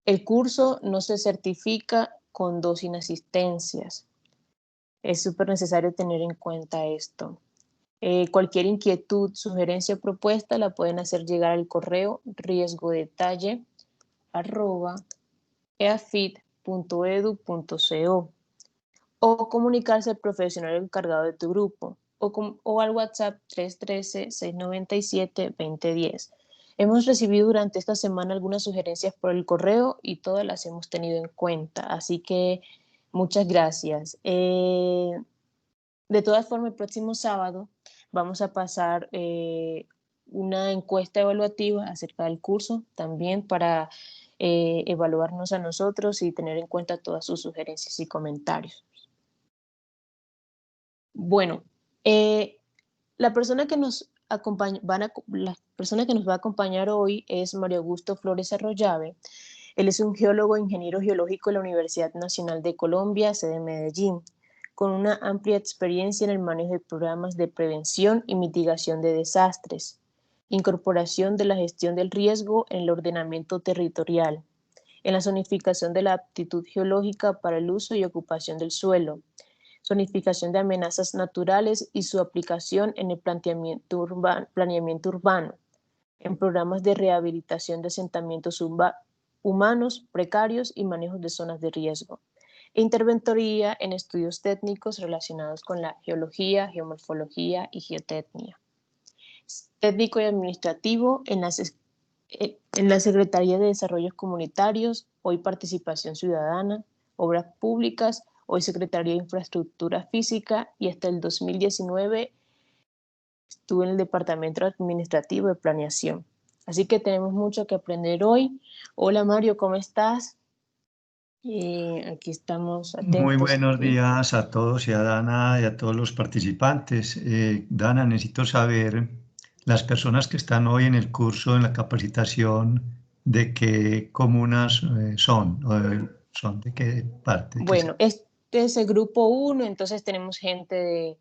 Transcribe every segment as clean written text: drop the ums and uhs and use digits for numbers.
El curso no se certifica con 2 inasistencias. Es súper necesario tener en cuenta esto. Cualquier inquietud, sugerencia o propuesta la pueden hacer llegar al correo riesgodetalle@eafit.edu.co o comunicarse al profesional encargado de tu grupo o al WhatsApp 313-697-2010. Hemos recibido durante esta semana algunas sugerencias por el correo y todas las hemos tenido en cuenta, así que muchas gracias. De todas formas, el próximo sábado vamos a pasar una encuesta evaluativa acerca del curso también para evaluarnos a nosotros y tener en cuenta todas sus sugerencias y comentarios. Bueno, la persona que nos va a acompañar hoy es Mario Augusto Flores Arroyave. Él es un geólogo e ingeniero geológico de la Universidad Nacional de Colombia, sede Medellín, con una amplia experiencia en el manejo de programas de prevención y mitigación de desastres, incorporación de la gestión del riesgo en el ordenamiento territorial, en la zonificación de la aptitud geológica para el uso y ocupación del suelo, zonificación de amenazas naturales y su aplicación en el planeamiento urbano, en programas de rehabilitación de asentamientos humanos precarios y manejos de zonas de riesgo, e interventoría en estudios técnicos relacionados con la geología, geomorfología y geotecnia. Técnico y administrativo en la Secretaría de Desarrollos Comunitarios, hoy Participación Ciudadana, Obras Públicas, hoy Secretaría de Infraestructura Física, y hasta el 2019 estuve en el Departamento Administrativo de Planeación. Así que tenemos mucho que aprender hoy. Hola Mario, ¿cómo estás? Aquí estamos atentos. Muy buenos días a todos y a Dana y a todos los participantes. Dana, necesito saber, las personas que están hoy en el curso, en la capacitación, ¿de qué comunas son? ¿Son de qué parte? Bueno, este es el grupo 1, entonces tenemos gente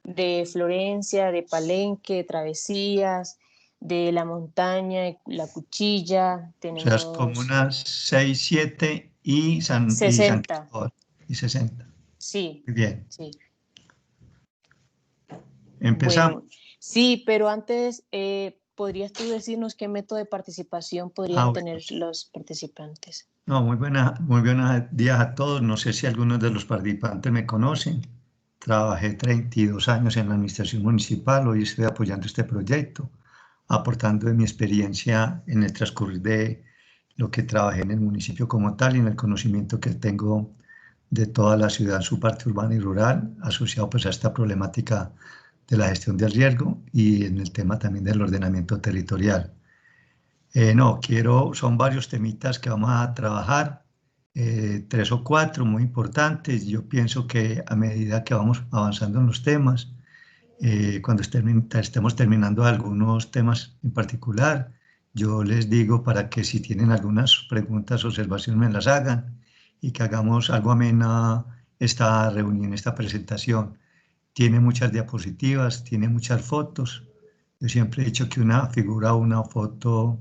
de Florencia, de Palenque, de Travesías, de La Montaña, La Cuchilla, O sea, las tenemos comunas 6, 7 y San 60. Cristóbal y 60. Sí, Muy bien. sí. Empezamos. Bueno, sí, pero antes, ¿podrías tú decirnos qué método de participación podrían Bueno. tener los participantes? No, muy buenos días a todos. No sé si algunos de los participantes me conocen. Trabajé 32 años en la administración municipal. Hoy estoy apoyando este proyecto, aportando de mi experiencia en el transcurrir de lo que trabajé en el municipio como tal y en el conocimiento que tengo de toda la ciudad, su parte urbana y rural, asociado pues a esta problemática de la gestión del riesgo y en el tema también del ordenamiento territorial. No, son varios temitas que vamos a trabajar, 3 o 4 muy importantes. Yo pienso que a medida que vamos avanzando en los temas, cuando estemos terminando algunos temas en particular, yo les digo para que si tienen algunas preguntas o observaciones me las hagan y que hagamos algo amena esta reunión, esta presentación. Tiene muchas diapositivas, tiene muchas fotos. Yo siempre he dicho que una figura o una foto,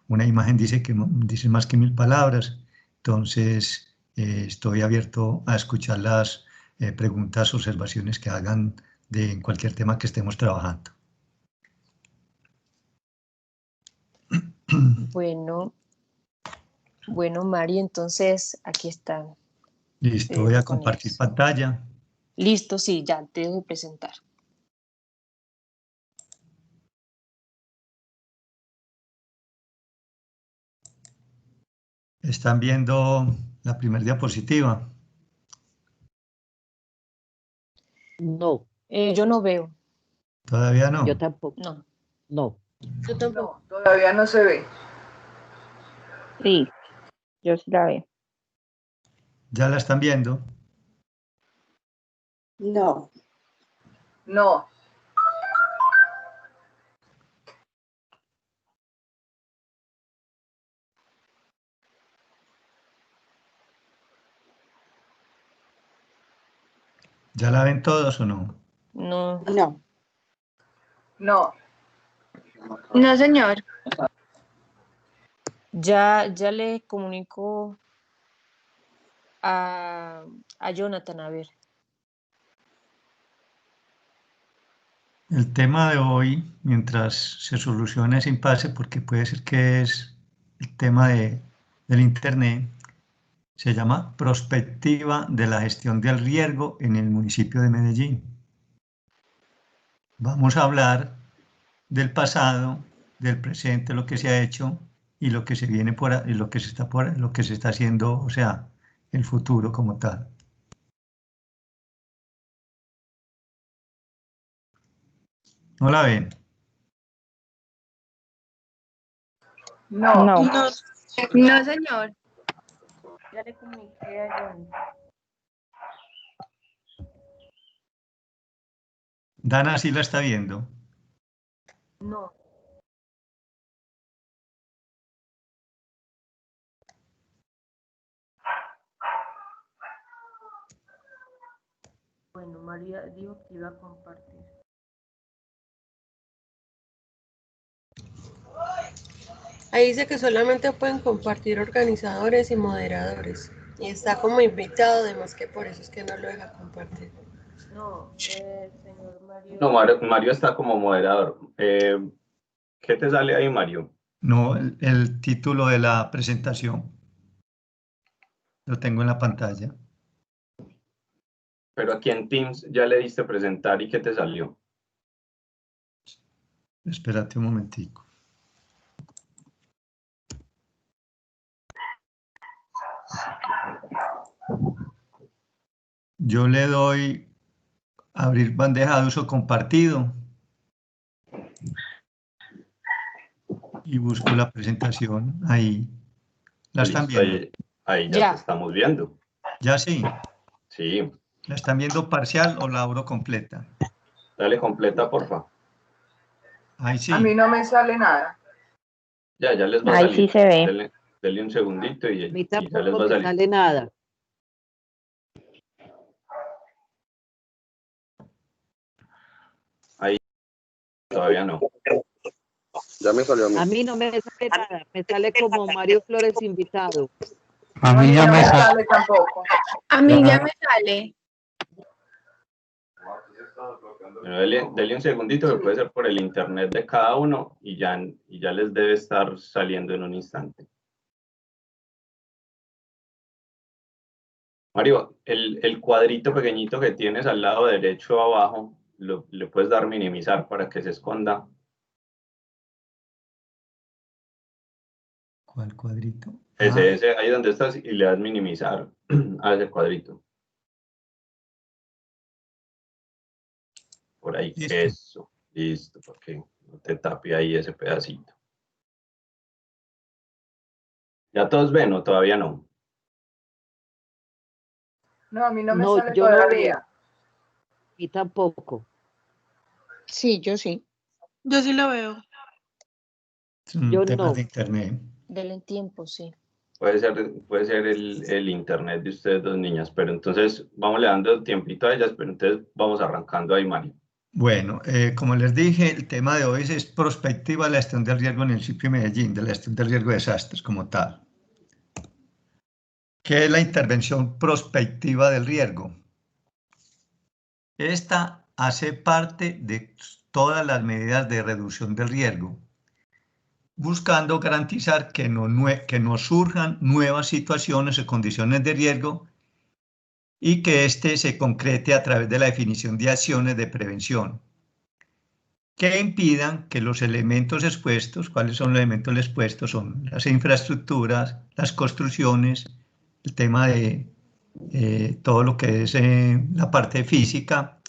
una imagen dice más que 1000 palabras. Entonces, estoy abierto a escuchar las preguntas, observaciones que hagan en cualquier tema que estemos trabajando. Bueno, Mari, entonces aquí están. Listo, voy a compartir pantalla. Listo, sí, ya te dejo presentar. ¿Están viendo la primera diapositiva? No. Yo no veo. ¿Todavía no? Yo tampoco. No. No. Yo tampoco. No, todavía no se ve. Sí, yo sí la veo. ¿Ya la están viendo? No. No. ¿Ya la ven todos o no? No. No. No. No, señor. Ya le comunico a Jonathan, a ver. El tema de hoy, mientras se soluciona ese impasse, porque puede ser que es el tema del Internet, se llama Prospectiva de la gestión del riesgo en el municipio de Medellín. Vamos a hablar del pasado, del presente, lo que se ha hecho y lo que se viene y lo que se está lo que se está haciendo, o sea, el futuro como tal. ¿No la ven? No. No. No, señor. Ya le comuniqué a Jonathan. Dana sí la está viendo. No. Bueno, María dijo que iba a compartir. Ahí dice que solamente pueden compartir organizadores y moderadores. Y está como invitado, además que por eso es que no lo deja compartir. No, señor Mario. No, Mario está como moderador. ¿Qué te sale ahí, Mario? No, el título de la presentación. Lo tengo en la pantalla. Pero aquí en Teams ya le diste presentar y ¿qué te salió? Espérate un momentico. Yo le doy abrir bandeja de uso compartido y busco la presentación. Ahí la están Listo, viendo. ahí ya te estamos viendo. Ya sí. Sí. ¿La están viendo parcial o la abro completa? Dale completa, porfa. Ahí sí. A mí no me sale nada. Ya les va a Ahí salir. sí se ve. Dele un segundito y A mí ya les tampoco va a me salir. sale nada. Ahí todavía no. Ya me salió a mí. A mí no me sale nada. Me sale como Mario Flores invitado. A mí ya no me me sale. sale tampoco. A mí ya me sale. Bueno, dele un segundito que puede ser por el internet de cada uno y ya les debe estar saliendo en un instante. Mario, el cuadrito pequeñito que tienes al lado derecho abajo, le puedes dar minimizar para que se esconda. ¿Cuál cuadrito? Ese, ahí donde estás y le das minimizar a ese cuadrito. Por ahí, Listo. eso, listo, porque no te tape ahí ese pedacito. ¿Ya todos ven o todavía no? No, a mí no me No, sale yo no veo. todavía. Y tampoco. Sí, yo sí. Yo sí lo veo. Es un Yo tema no. de internet. Denle tiempo, sí. Puede ser el internet de ustedes dos niñas, pero entonces vamos le dando tiempito a ellas, pero entonces vamos arrancando ahí, Mario. Bueno, como les dije, el tema de hoy es prospectiva de la gestión del riesgo en el municipio de Medellín, de la gestión del riesgo de desastres como tal. ¿Qué es la intervención prospectiva del riesgo? Esta hace parte de todas las medidas de reducción del riesgo, buscando garantizar que no surjan nuevas situaciones o condiciones de riesgo y que éste se concrete a través de la definición de acciones de prevención que impidan que los elementos expuestos, ¿cuáles son los elementos expuestos? Son las infraestructuras, las construcciones, el tema de todo lo que es la parte física,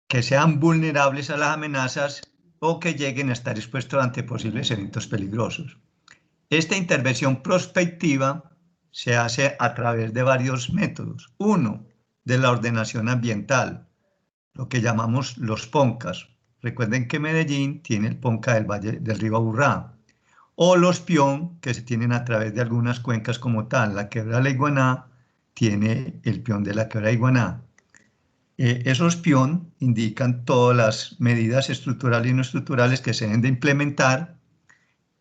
que sean vulnerables a las amenazas o que lleguen a estar expuestos ante posibles eventos peligrosos. Esta intervención prospectiva se hace a través de varios métodos. Uno, de la ordenación ambiental, lo que llamamos los PONCAS. Recuerden que Medellín tiene el PONCA del Valle del Río Aburrá, o los PION que se tienen a través de algunas cuencas como tal. La Quebrada de la Iguaná tiene el PION de la Quebrada de Iguaná. Esos PION indican todas las medidas estructurales y no estructurales que se deben de implementar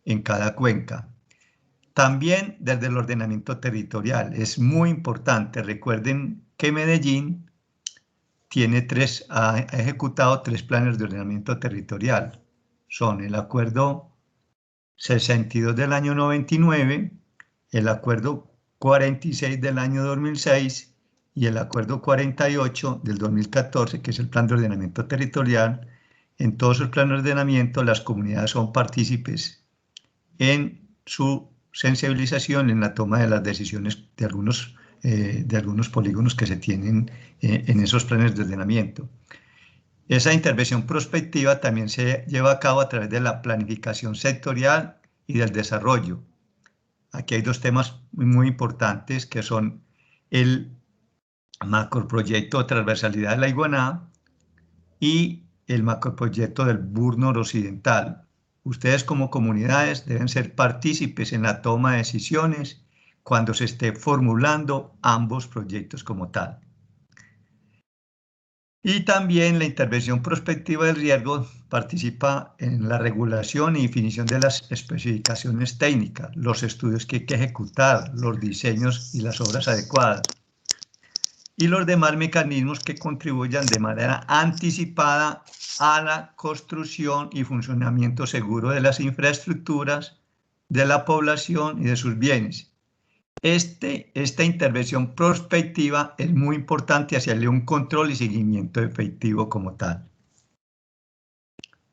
en cada cuenca. También desde el ordenamiento territorial es muy importante. Recuerden que Medellín ha ejecutado 3 planes de ordenamiento territorial. Son el Acuerdo 62 del año 99, el Acuerdo 46 del año 2006 y el Acuerdo 48 del 2014, que es el Plan de Ordenamiento Territorial. En todos esos planes de ordenamiento las comunidades son partícipes en su sensibilización, en la toma de las decisiones de algunos polígonos que se tienen en esos planes de ordenamiento. Esa intervención prospectiva también se lleva a cabo a través de la planificación sectorial y del desarrollo. Aquí hay 2 temas muy importantes que son el macroproyecto de transversalidad de la Iguaná y el macroproyecto del Bur noroccidental. Ustedes como comunidades deben ser partícipes en la toma de decisiones cuando se esté formulando ambos proyectos como tal. Y también la intervención prospectiva del riesgo participa en la regulación y definición de las especificaciones técnicas, los estudios que hay que ejecutar, los diseños y las obras adecuadas, y los demás mecanismos que contribuyan de manera anticipada a la construcción y funcionamiento seguro de las infraestructuras, de la población y de sus bienes. Esta intervención prospectiva es muy importante hacerle un control y seguimiento efectivo como tal.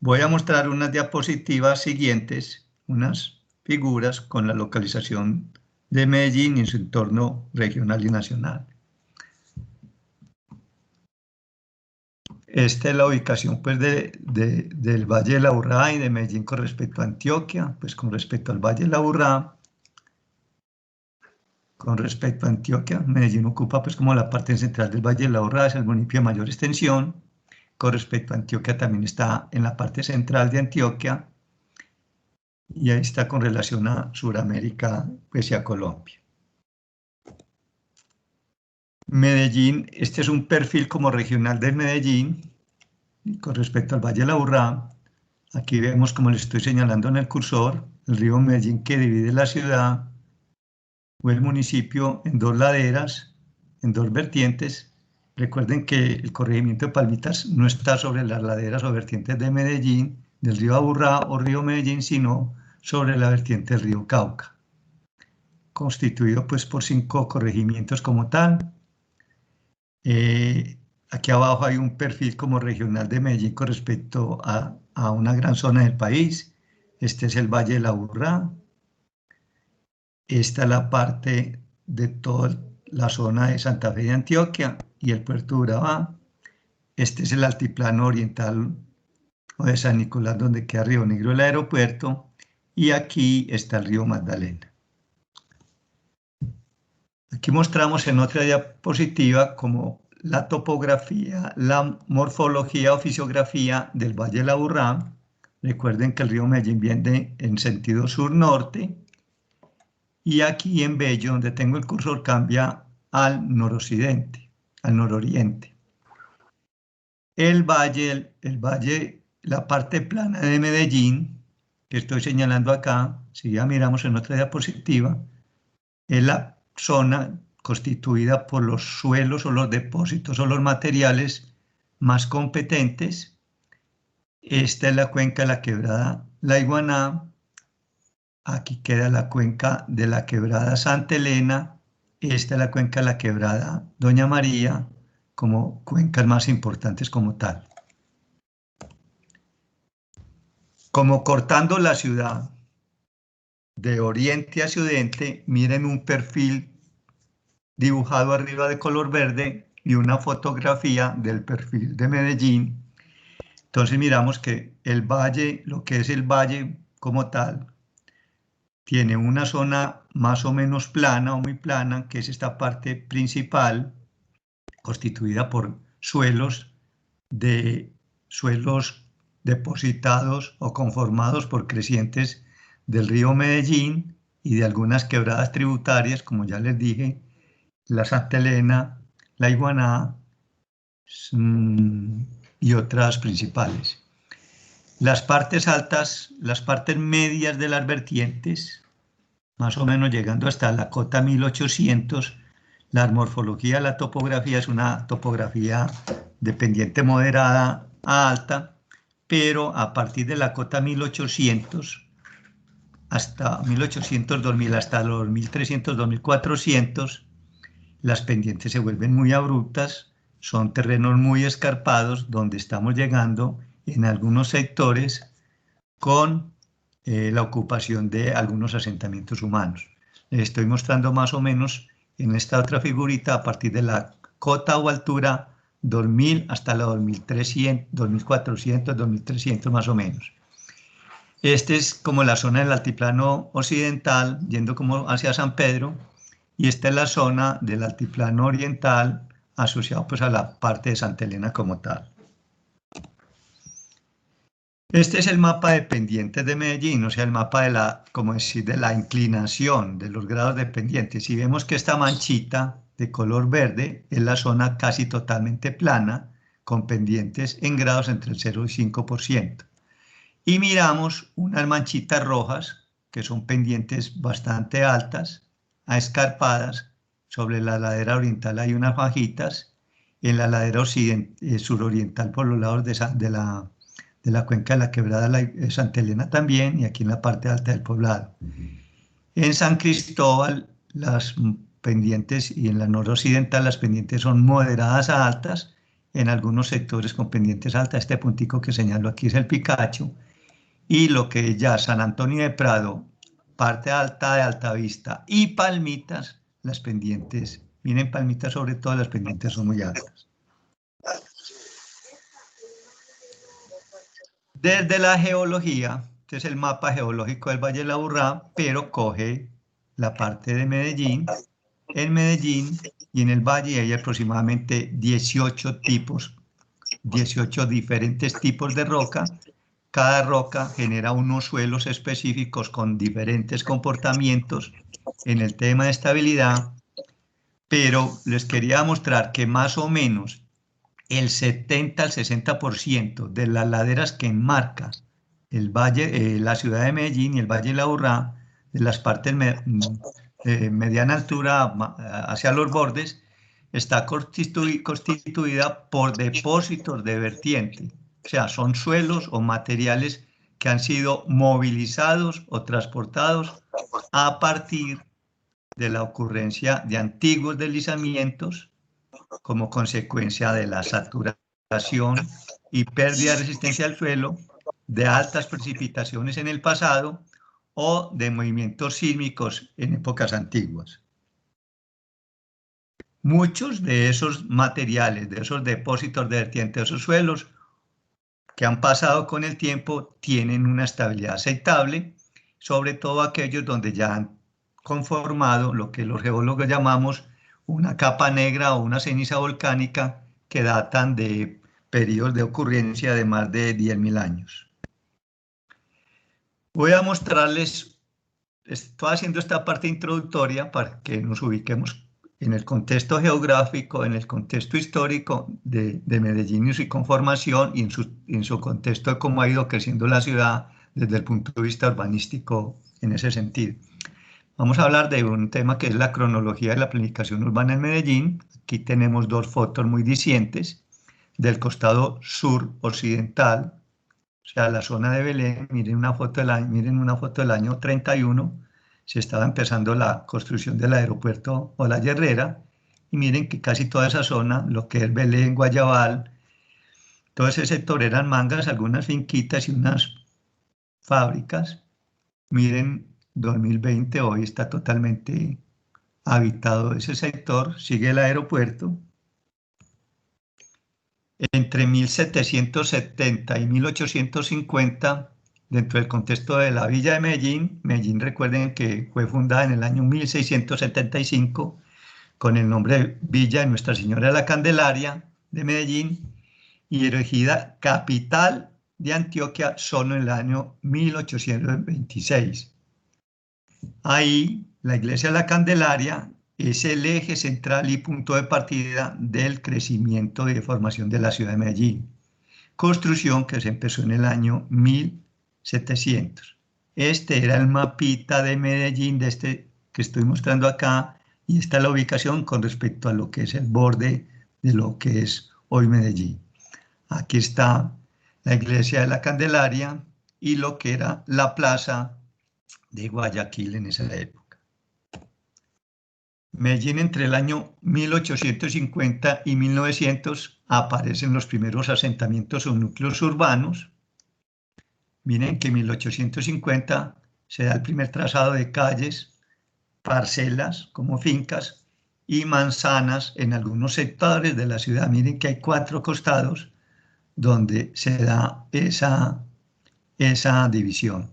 Voy a mostrar unas diapositivas siguientes, unas figuras con la localización de Medellín y su entorno regional y nacional. Esta es la ubicación pues, del Valle de la Aburrá y de Medellín con respecto a Antioquia. Pues con respecto al Valle de la Aburrá, con respecto a Antioquia, Medellín ocupa pues como la parte central del Valle de la Aburrá, es el municipio de mayor extensión. Con respecto a Antioquia también está en la parte central de Antioquia y ahí está con relación a Sudamérica pues, y a Colombia. Medellín, este es un perfil como regional de Medellín con respecto al Valle de la Aburrá. Aquí vemos, como les estoy señalando en el cursor, el río Medellín que divide la ciudad o el municipio en 2 laderas, en 2 vertientes. Recuerden que el corregimiento de Palmitas no está sobre las laderas o vertientes de Medellín, del río Aburrá o río Medellín, sino sobre la vertiente del río Cauca, constituido pues por 5 corregimientos como tal. Aquí abajo hay un perfil como regional de Medellín con respecto a una gran zona del país. Este es el Valle de la Aburrá. Esta es la parte de toda la zona de Santa Fe de Antioquia y el puerto de Urabá. Este es el altiplano oriental o de San Nicolás, donde queda Río Negro el aeropuerto. Y aquí está el río Magdalena. Aquí mostramos en otra diapositiva como la topografía, la morfología o fisiografía del Valle de la Aburrá. Recuerden que el río Medellín viene en sentido sur-norte y aquí en Bello, donde tengo el cursor, cambia al noroccidente, al nororiente. El valle, la parte plana de Medellín, que estoy señalando acá, si ya miramos en otra diapositiva, es la zona constituida por los suelos o los depósitos o los materiales más competentes. Esta es la cuenca de la quebrada La Iguaná. Aquí queda la cuenca de la quebrada Santa Elena. Esta es la cuenca de la quebrada Doña María, como cuencas más importantes como tal. Como cortando la ciudad de oriente a occidente, miren un perfil dibujado arriba de color verde y una fotografía del perfil de Medellín. Entonces miramos que el valle, lo que es el valle como tal, tiene una zona más o menos plana o muy plana, que es esta parte principal, constituida por suelos depositados o conformados por crecientes del río Medellín y de algunas quebradas tributarias, como ya les dije, la Santa Elena, la Iguaná y otras principales. Las partes altas, las partes medias de las vertientes, más o menos llegando hasta la cota 1800, la morfología, la topografía es una topografía de pendiente moderada a alta, pero a partir de la cota 1800 hasta 1800, 2000, hasta los 1300, 2400, las pendientes se vuelven muy abruptas, son terrenos muy escarpados donde estamos llegando en algunos sectores con la ocupación de algunos asentamientos humanos. Les estoy mostrando más o menos en esta otra figurita a partir de la cota o altura 2000 hasta la 2300, 2400, 2300 más o menos. Este es como la zona del altiplano occidental, yendo como hacia San Pedro, y esta es la zona del altiplano oriental asociado pues a la parte de Santa Elena como tal. Este es el mapa de pendientes de Medellín, o sea, el mapa de la, como decir, de la inclinación, de los grados de pendientes. Y vemos que esta manchita de color verde es la zona casi totalmente plana, con pendientes en grados entre el 0 y 5%. Y miramos unas manchitas rojas, que son pendientes bastante altas, escarpadas. Sobre la ladera oriental hay unas fajitas, en la ladera suroriental por los lados de la cuenca de la quebrada de Santa Elena también, y aquí en la parte alta del poblado. En San Cristóbal las pendientes, y en la noroccidental las pendientes son moderadas a altas, en algunos sectores con pendientes altas. Este puntico que señalo aquí es el Picacho, y lo que es ya San Antonio de Prado, parte alta de Altavista y Palmitas, las pendientes, miren Palmitas sobre todo, las pendientes son muy altas. Desde la geología, este es el mapa geológico del Valle de la Aburrá, pero coge la parte de Medellín. En Medellín y en el Valle hay aproximadamente 18 diferentes tipos de roca. Cada roca genera unos suelos específicos con diferentes comportamientos en el tema de estabilidad, pero les quería mostrar que más o menos el 70 al 60% de las laderas que enmarcan el valle, la ciudad de Medellín y el Valle de la Aburrá, de las partes mediana altura hacia los bordes, está constituida por depósitos de vertiente. O sea, son suelos o materiales que han sido movilizados o transportados a partir de la ocurrencia de antiguos deslizamientos como consecuencia de la saturación y pérdida de resistencia al suelo, de altas precipitaciones en el pasado o de movimientos sísmicos en épocas antiguas. Muchos de esos materiales, de esos depósitos de vertiente, de esos suelos que han pasado con el tiempo, tienen una estabilidad aceptable, sobre todo aquellos donde ya han conformado lo que los geólogos llamamos una capa negra o una ceniza volcánica que datan de periodos de ocurrencia de más de 10.000 años. Voy a mostrarles, estoy haciendo esta parte introductoria para que nos ubiquemos en el contexto geográfico, en el contexto histórico de Medellín y su conformación, y en su contexto de cómo ha ido creciendo la ciudad desde el punto de vista urbanístico en ese sentido. Vamos a hablar de un tema que es la cronología de la planificación urbana en Medellín. Aquí tenemos dos fotos muy dicientes del costado sur occidental, o sea, la zona de Belén. Miren una foto del año 31. Se estaba empezando la construcción del aeropuerto o la Herrera, y miren que casi toda esa zona, lo que es Belén, Guayabal, todo ese sector eran mangas, algunas finquitas y unas fábricas. Miren, 2020 hoy está totalmente habitado ese sector, sigue el aeropuerto. Entre 1770 y 1850, dentro del contexto de la villa de Medellín, Medellín recuerden que fue fundada en el año 1675 con el nombre de Villa de Nuestra Señora de la Candelaria de Medellín y erigida capital de Antioquia solo en el año 1826. Ahí la iglesia de la Candelaria es el eje central y punto de partida del crecimiento y de formación de la ciudad de Medellín. construcción que se empezó en el año 1700. Este era el mapita de Medellín, de este que estoy mostrando acá, y esta es la ubicación con respecto a lo que es el borde de lo que es hoy Medellín. Aquí está la iglesia de la Candelaria y lo que era la plaza de Guayaquil en esa época. Medellín, entre el año 1850 y 1900 aparecen los primeros asentamientos o núcleos urbanos. Miren que en 1850 se da el primer trazado de calles, parcelas como fincas y manzanas en algunos sectores de la ciudad. Miren que hay 4 costados donde se da esa división.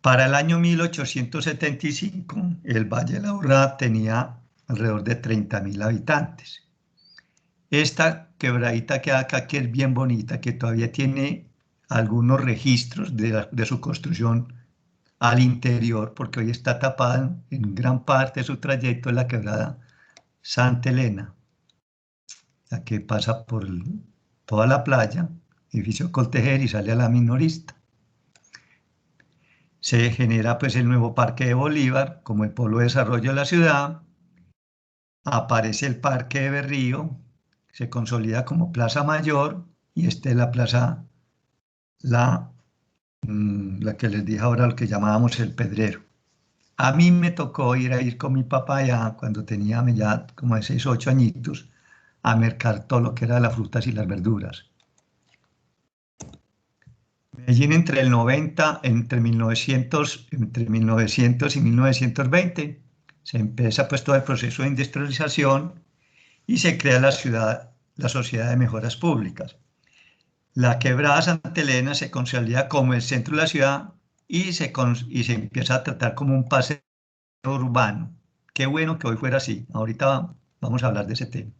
Para el año 1875, el Valle de la Urrá tenía alrededor de 30.000 habitantes. Esta quebradita que acá, que es bien bonita, que todavía tiene algunos registros de su construcción al interior, porque hoy está tapada en gran parte de su trayecto, en la quebrada Santa Elena, la que pasa por toda la playa, edificio Coltejer, y sale a la Minorista. Se genera pues el nuevo Parque de Bolívar como el polo de desarrollo de la ciudad. Aparece el Parque de Berrío, se consolida como Plaza Mayor, y esta es la plaza, la que les dije ahora, lo que llamábamos el Pedrero. A mí me tocó ir con mi papá ya cuando tenía ya como de 6 o 8 añitos a mercar todo lo que era las frutas y las verduras. Medellín entre 1900 y 1920 se empieza pues todo el proceso de industrialización y se crea la Sociedad de Mejoras Públicas. La quebrada Santa Elena se consolida como el centro de la ciudad y se empieza a tratar como un paseo urbano. Qué bueno que hoy fuera así. Ahorita vamos a hablar de ese tema.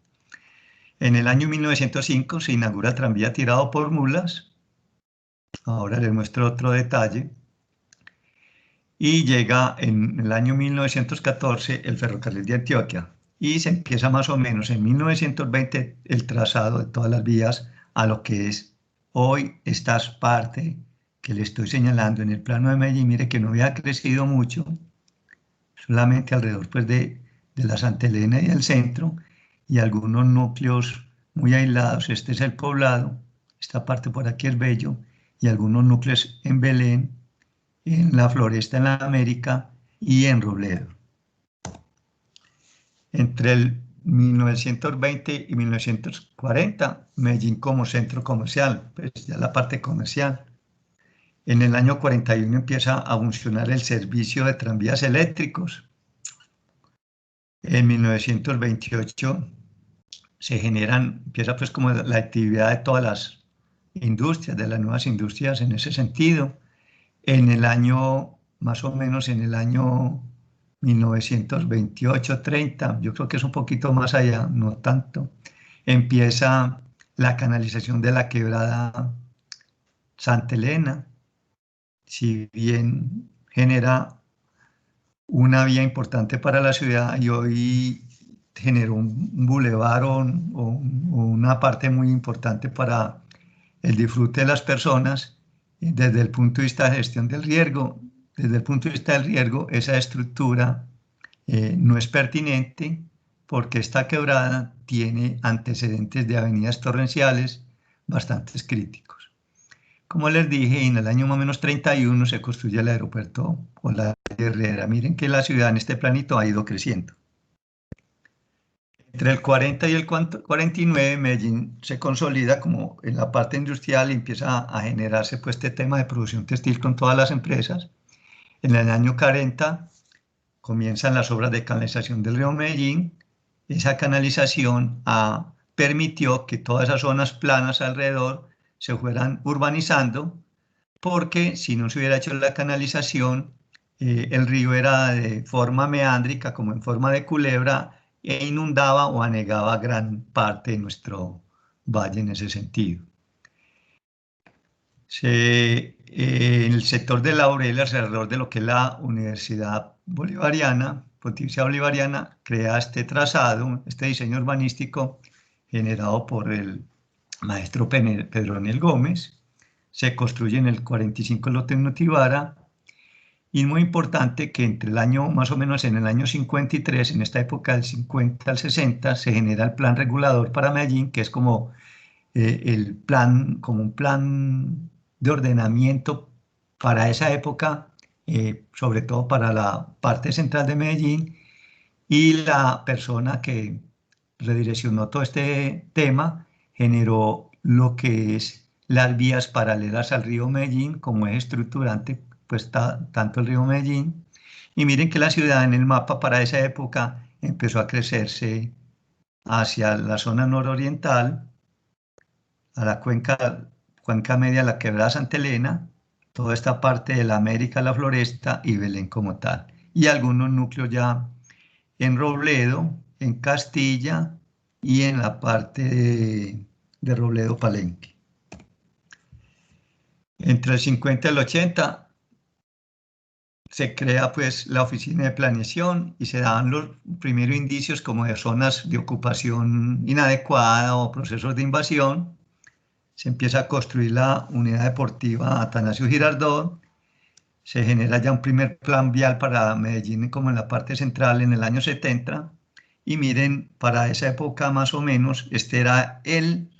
En el año 1905 se inaugura el tranvía tirado por mulas. Ahora les muestro otro detalle. Y llega en el año 1914 el ferrocarril de Antioquia. Y se empieza más o menos en 1920 el trazado de todas las vías a lo que es hoy esta parte que le estoy señalando en el plano de Medellín. Mire que no había crecido mucho, solamente alrededor pues, de la Santa Elena y el centro, y algunos núcleos muy aislados. Este es el Poblado, esta parte por aquí es Bello, y algunos núcleos en Belén, en la Floresta, en la América y en Robledo. Entre el 1920 y 1940, Medellín como centro comercial, pues ya la parte comercial. En el año 41 empieza a funcionar el servicio de tranvías eléctricos. En 1928 empieza pues como la actividad de todas las industrias, de las nuevas industrias en ese sentido. En el año, más o menos en el año 1928-30, yo creo que es un poquito más allá, no tanto, empieza la canalización de la quebrada Santa Elena. Si bien genera una vía importante para la ciudad y hoy generó un bulevar o una parte muy importante para el disfrute de las personas, desde el punto de vista de gestión del riesgo, desde el punto de vista del riesgo, esa estructura no es pertinente porque esta quebrada tiene antecedentes de avenidas torrenciales bastante críticos. Como les dije, en el año más o menos 31 se construye el aeropuerto o la Herrera. Miren que la ciudad en este planito ha ido creciendo. Entre el 40 y el 49, Medellín se consolida como en la parte industrial y empieza a generarse pues, este tema de producción textil con todas las empresas. En el año 40 comienzan las obras de canalización del río Medellín. Esa canalización permitió que todas esas zonas planas alrededor se fueran urbanizando, porque si no se hubiera hecho la canalización, el río era de forma meándrica, como en forma de culebra, e inundaba o anegaba gran parte de nuestro valle en ese sentido. En el sector de Laureles, alrededor de lo que es la Universidad Bolivariana, Pontificia Bolivariana, crea este trazado, este diseño urbanístico generado por el maestro Pedronel Gómez. Se construye en el 45 el Hotel Notibara. Y muy importante que entre el año, más o menos en el año 53, en esta época del 50 al 60, se genera el plan regulador para Medellín, que es como el plan, como un plan de ordenamiento para esa época, sobre todo para la parte central de Medellín, y la persona que redireccionó todo este tema generó lo que es las vías paralelas al río Medellín como eje estructurante, pues está tanto el río Medellín. Y miren que la ciudad en el mapa para esa época empezó a crecerse hacia la zona nororiental, a la cuenca media, la quebrada Santa Elena, toda esta parte de la América, la Floresta y Belén como tal. Y algunos núcleos ya en Robledo, en Castilla y en la parte de Robledo Palenque. Entre el 50 y el 80 se crea pues la oficina de planeación y se dan los primeros indicios como de zonas de ocupación inadecuada o procesos de invasión. Se empieza a construir la unidad deportiva Atanasio Girardot. Se genera ya un primer plan vial para Medellín como en la parte central en el año 70. Y miren, para esa época más o menos, este era el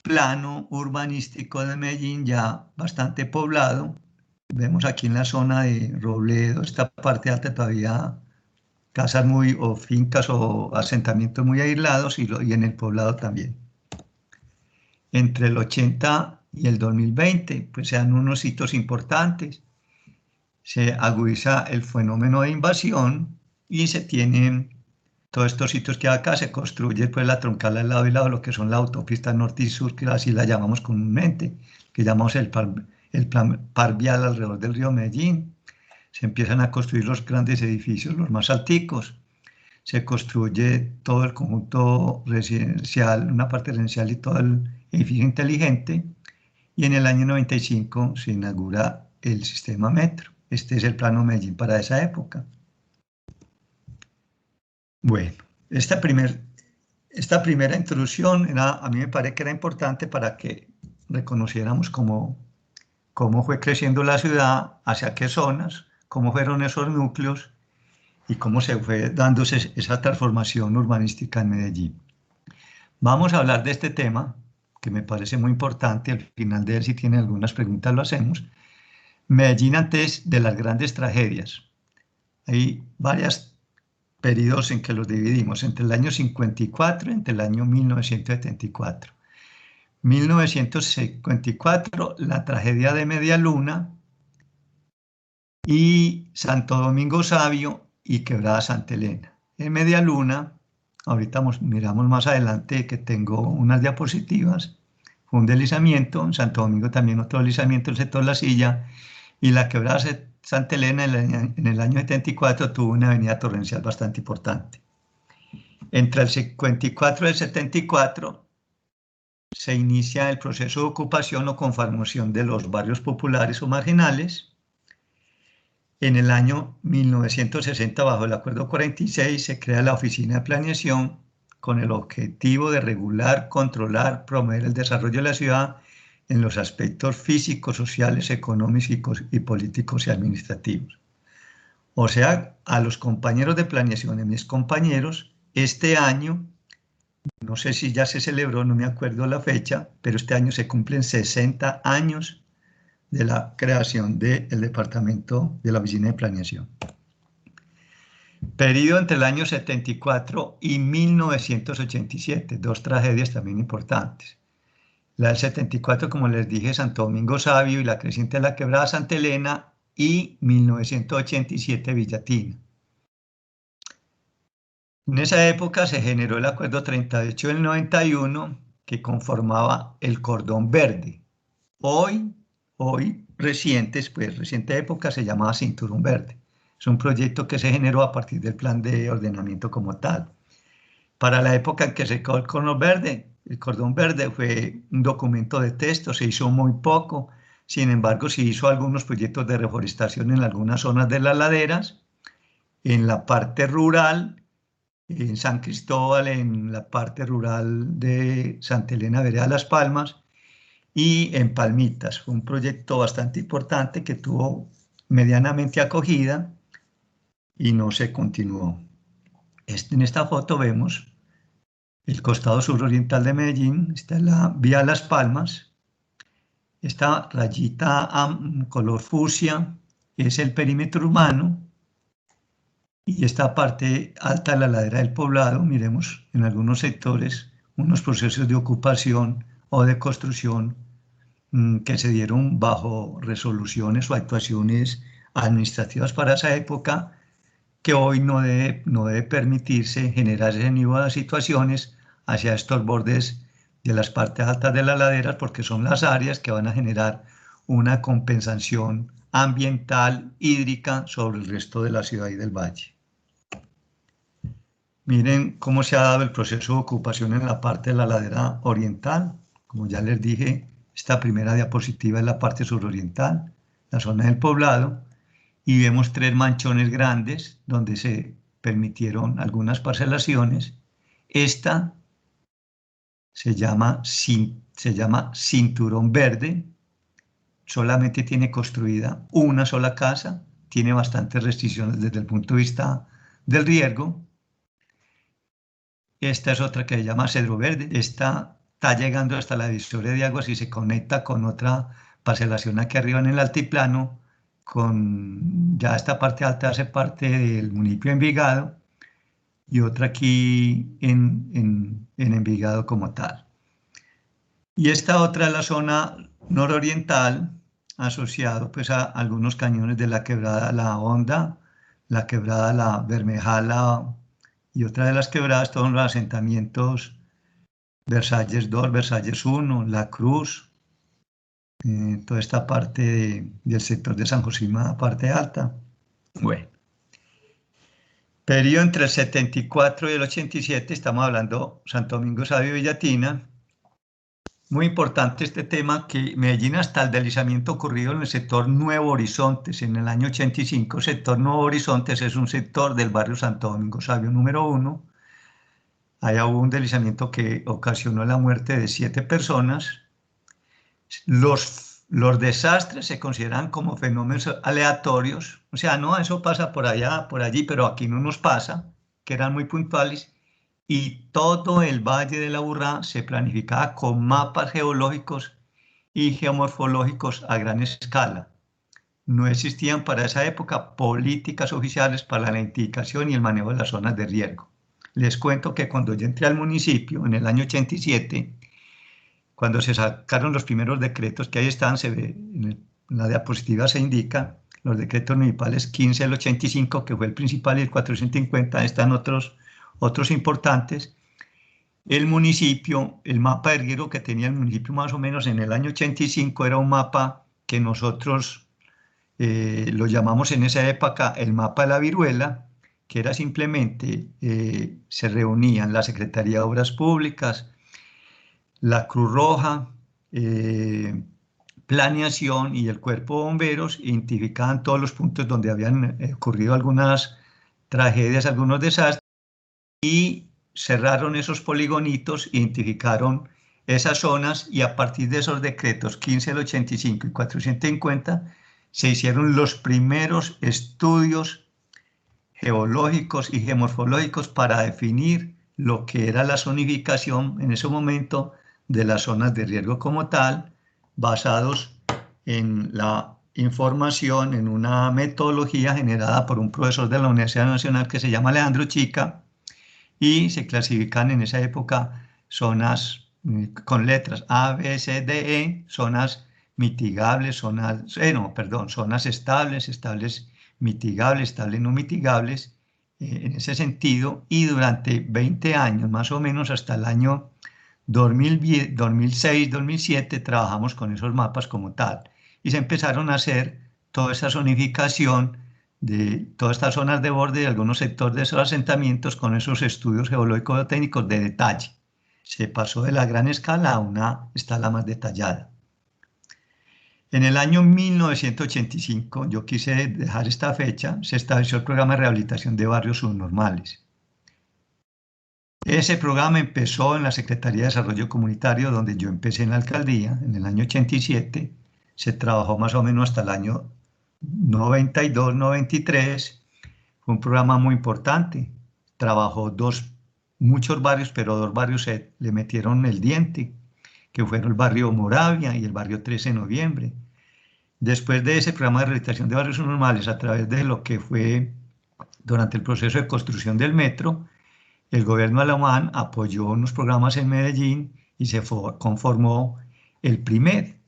plano urbanístico de Medellín ya bastante poblado. Vemos aquí en la zona de Robledo, esta parte alta todavía casas o fincas o asentamientos muy aislados y en el poblado también. Entre el 80 y el 2020, pues se dan unos hitos importantes. Se agudiza el fenómeno de invasión y se tienen todos estos sitios que acá se construye pues la troncal al lado y lado, lo que son la autopista norte y sur, que así la llamamos comúnmente, que llamamos el plan par vial alrededor del río Medellín. Se empiezan a construir los grandes edificios, los más alticos. Se construye todo el conjunto residencial, una parte residencial y todo el edificio inteligente. Y en el año 95 se inaugura el sistema metro. Este es el plano Medellín para esa época. Bueno, esta primera introducción a mí me parece que era importante para que reconociéramos cómo fue creciendo la ciudad, hacia qué zonas, cómo fueron esos núcleos y cómo se fue dándose esa transformación urbanística en Medellín. Vamos a hablar de este tema, que me parece muy importante. Al final de él, si tienen algunas preguntas, lo hacemos. Medellín antes de las grandes tragedias. Hay varios periodos en que los dividimos, entre el año 54 y entre el año 1974. 1954, la tragedia de Media Luna y Santo Domingo Sabio y Quebrada Santa Elena. En Media Luna, ahorita miramos más adelante que tengo unas diapositivas, fue un deslizamiento. En Santo Domingo también otro deslizamiento, el sector La Silla, y la Quebrada Santa Elena en el año 74 tuvo una avenida torrencial bastante importante. Entre el 54 y el 74 se inicia el proceso de ocupación o conformación de los barrios populares o marginales. En el año 1960, bajo el Acuerdo 46, se crea la Oficina de Planeación con el objetivo de regular, controlar, promover el desarrollo de la ciudad en los aspectos físicos, sociales, económicos y políticos y administrativos. O sea, a los compañeros de planeación, a mis compañeros, este año, no sé si ya se celebró, no me acuerdo la fecha, pero este año se cumplen 60 años de la creación del departamento de la Oficina de Planeación. Periodo entre el año 74 y 1987, dos tragedias también importantes. La del 74, como les dije, Santo Domingo Sabio y la creciente de la Quebrada Santa Elena, y 1987 Villatina. En esa época se generó el Acuerdo 38 del 91 que conformaba el Cordón Verde. Hoy reciente época se llamaba Cinturón Verde. Es un proyecto que se generó a partir del plan de ordenamiento como tal. Para la época en que se creó el Cordón Verde fue un documento de texto, se hizo muy poco. Sin embargo, se hizo algunos proyectos de reforestación en algunas zonas de las laderas, en la parte rural en San Cristóbal, en la parte rural de Santa Elena, vereda Las Palmas, y en Palmitas. Fue un proyecto bastante importante que tuvo medianamente acogida y no se continuó. En esta foto vemos el costado suroriental de Medellín, está en la vía Las Palmas. Esta rayita color fucsia es el perímetro urbano, y esta parte alta de la ladera del poblado, miremos en algunos sectores unos procesos de ocupación o de construcción que se dieron bajo resoluciones o actuaciones administrativas para esa época, que hoy no debe permitirse generar ese tipo de situaciones hacia estos bordes de las partes altas de las laderas, porque son las áreas que van a generar una compensación ambiental hídrica sobre el resto de la ciudad y del valle. Miren cómo se ha dado el proceso de ocupación en la parte de la ladera oriental. Como ya les dije, esta primera diapositiva es la parte suroriental, la zona del poblado, y vemos 3 manchones grandes donde se permitieron algunas parcelaciones. Esta se llama Cinturón Verde, solamente tiene construida una sola casa, tiene bastantes restricciones desde el punto de vista del riesgo. Esta es otra que se llama Cedro Verde. Esta está llegando hasta la divisoria de aguas y se conecta con otra parcelación aquí arriba en el altiplano. Ya esta parte alta hace parte del municipio de Envigado y otra aquí en Envigado como tal. Y esta otra es la zona nororiental, asociado pues a algunos cañones de la quebrada La Honda, la quebrada La Bermejala y otra de las quebradas, todos los asentamientos Versalles 2, Versalles 1, La Cruz, toda esta parte del sector de San Josima, parte alta. Bueno, periodo entre el 74 y el 87, estamos hablando Santo Domingo, Sabio, Villatina. Muy importante este tema, que Medellín, hasta el deslizamiento ocurrido en el sector Nuevo Horizontes en el año 85, sector Nuevo Horizontes es un sector del barrio Santo Domingo Sabio número 1. Allá hubo un deslizamiento que ocasionó la muerte de 7 personas. Los desastres se consideran como fenómenos aleatorios, o sea, no, eso pasa por allá, por allí, pero aquí no nos pasa, que eran muy puntuales. Y todo el Valle de la Aburrá se planificaba con mapas geológicos y geomorfológicos a gran escala. No existían para esa época políticas oficiales para la identificación y el manejo de las zonas de riesgo. Les cuento que cuando yo entré al municipio en el año 87, cuando se sacaron los primeros decretos, que ahí están, se ve, en la diapositiva se indica, los decretos municipales 15 del 85, que fue el principal, y el 450, están otros importantes. El municipio, el mapa de riesgo que tenía el municipio más o menos en el año 85 era un mapa que nosotros lo llamamos en esa época el mapa de la viruela, que era simplemente, se reunían la Secretaría de Obras Públicas, la Cruz Roja, Planeación y el Cuerpo de Bomberos, identificaban todos los puntos donde habían ocurrido algunas tragedias, algunos desastres, y cerraron esos poligonitos, identificaron esas zonas, y a partir de esos decretos 15 del 85 y 450 se hicieron los primeros estudios geológicos y geomorfológicos para definir lo que era la zonificación en ese momento de las zonas de riesgo como tal, basados en la información, en una metodología generada por un profesor de la Universidad Nacional que se llama Alejandro Chica, y se clasifican en esa época zonas con letras A, B, C, D, E, zonas mitigables, zonas estables, mitigables, estables, no mitigables, en ese sentido, y durante 20 años, más o menos hasta el año 2006, 2007, trabajamos con esos mapas como tal, y se empezaron a hacer toda esa zonificación de todas estas zonas de borde y algunos sectores de esos asentamientos con esos estudios geológicos técnicos de detalle. Se pasó de la gran escala a una escala más detallada. En el año 1985, yo quise dejar esta fecha, se estableció el programa de rehabilitación de barrios subnormales. Ese programa empezó en la Secretaría de Desarrollo Comunitario, donde yo empecé en la alcaldía, en el año 87. Se trabajó más o menos hasta el año 92, 93. Fue un programa muy importante. Trabajó muchos barrios, pero dos barrios le metieron el diente, que fueron el barrio Moravia y el barrio 13 de noviembre. Después de ese programa de rehabilitación de barrios normales, a través de lo que fue durante el proceso de construcción del metro, el gobierno alemán apoyó unos programas en Medellín y se conformó el primer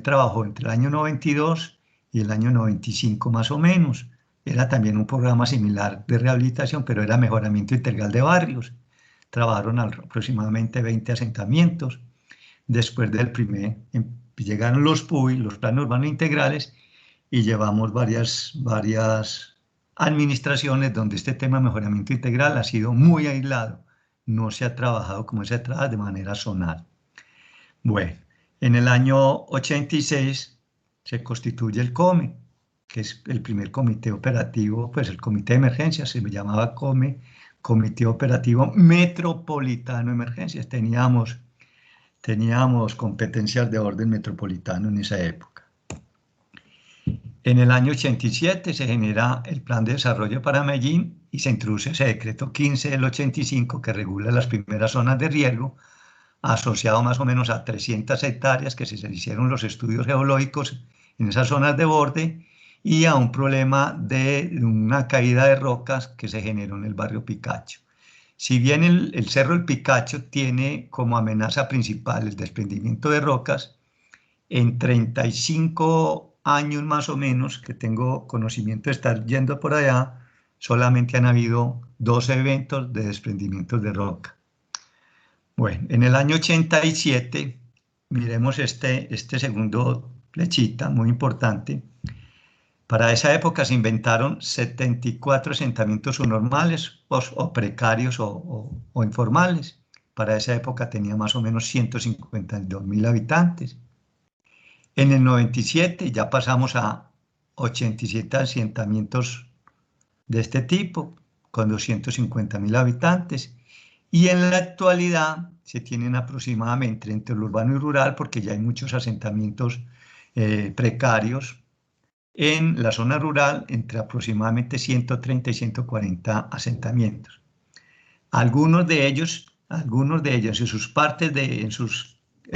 trabajo entre el año 92 y el año 95 más o menos. Era también un programa similar de rehabilitación, pero era mejoramiento integral de barrios. Trabajaron aproximadamente 20 asentamientos. Después del llegaron los PUI, los planes urbanos integrales, y llevamos varias administraciones donde este tema de mejoramiento integral ha sido muy aislado. No se ha trabajado como se trabaja de manera zonal. Bueno, en el año 86 se constituye el COME, que es el primer comité operativo, pues el comité de emergencias se llamaba COME, Comité Operativo Metropolitano de Emergencias. Teníamos competencias de orden metropolitano en esa época. En el año 87 se genera el Plan de Desarrollo para Medellín y se introduce ese decreto 15 del 85 que regula las primeras zonas de riesgo, asociado más o menos a 300 hectáreas que se hicieron los estudios geológicos en esas zonas de borde y a un problema de una caída de rocas que se generó en el barrio Picacho. Si bien el Cerro El Picacho tiene como amenaza principal el desprendimiento de rocas, en 35 años más o menos que tengo conocimiento de estar yendo por allá, solamente han habido 2 eventos de desprendimientos de roca. Bueno, en el año 87, miremos este segundo flechita, muy importante. Para esa época se inventaron 74 asentamientos subnormales o precarios o informales. Para esa época tenía más o menos 152.000 habitantes. En el 97 ya pasamos a 87 asentamientos de este tipo, con 250.000 habitantes. Y en la actualidad se tienen aproximadamente entre lo urbano y rural, porque ya hay muchos asentamientos precarios, en la zona rural entre aproximadamente 130 y 140 asentamientos. Algunos de ellos en sus partes, en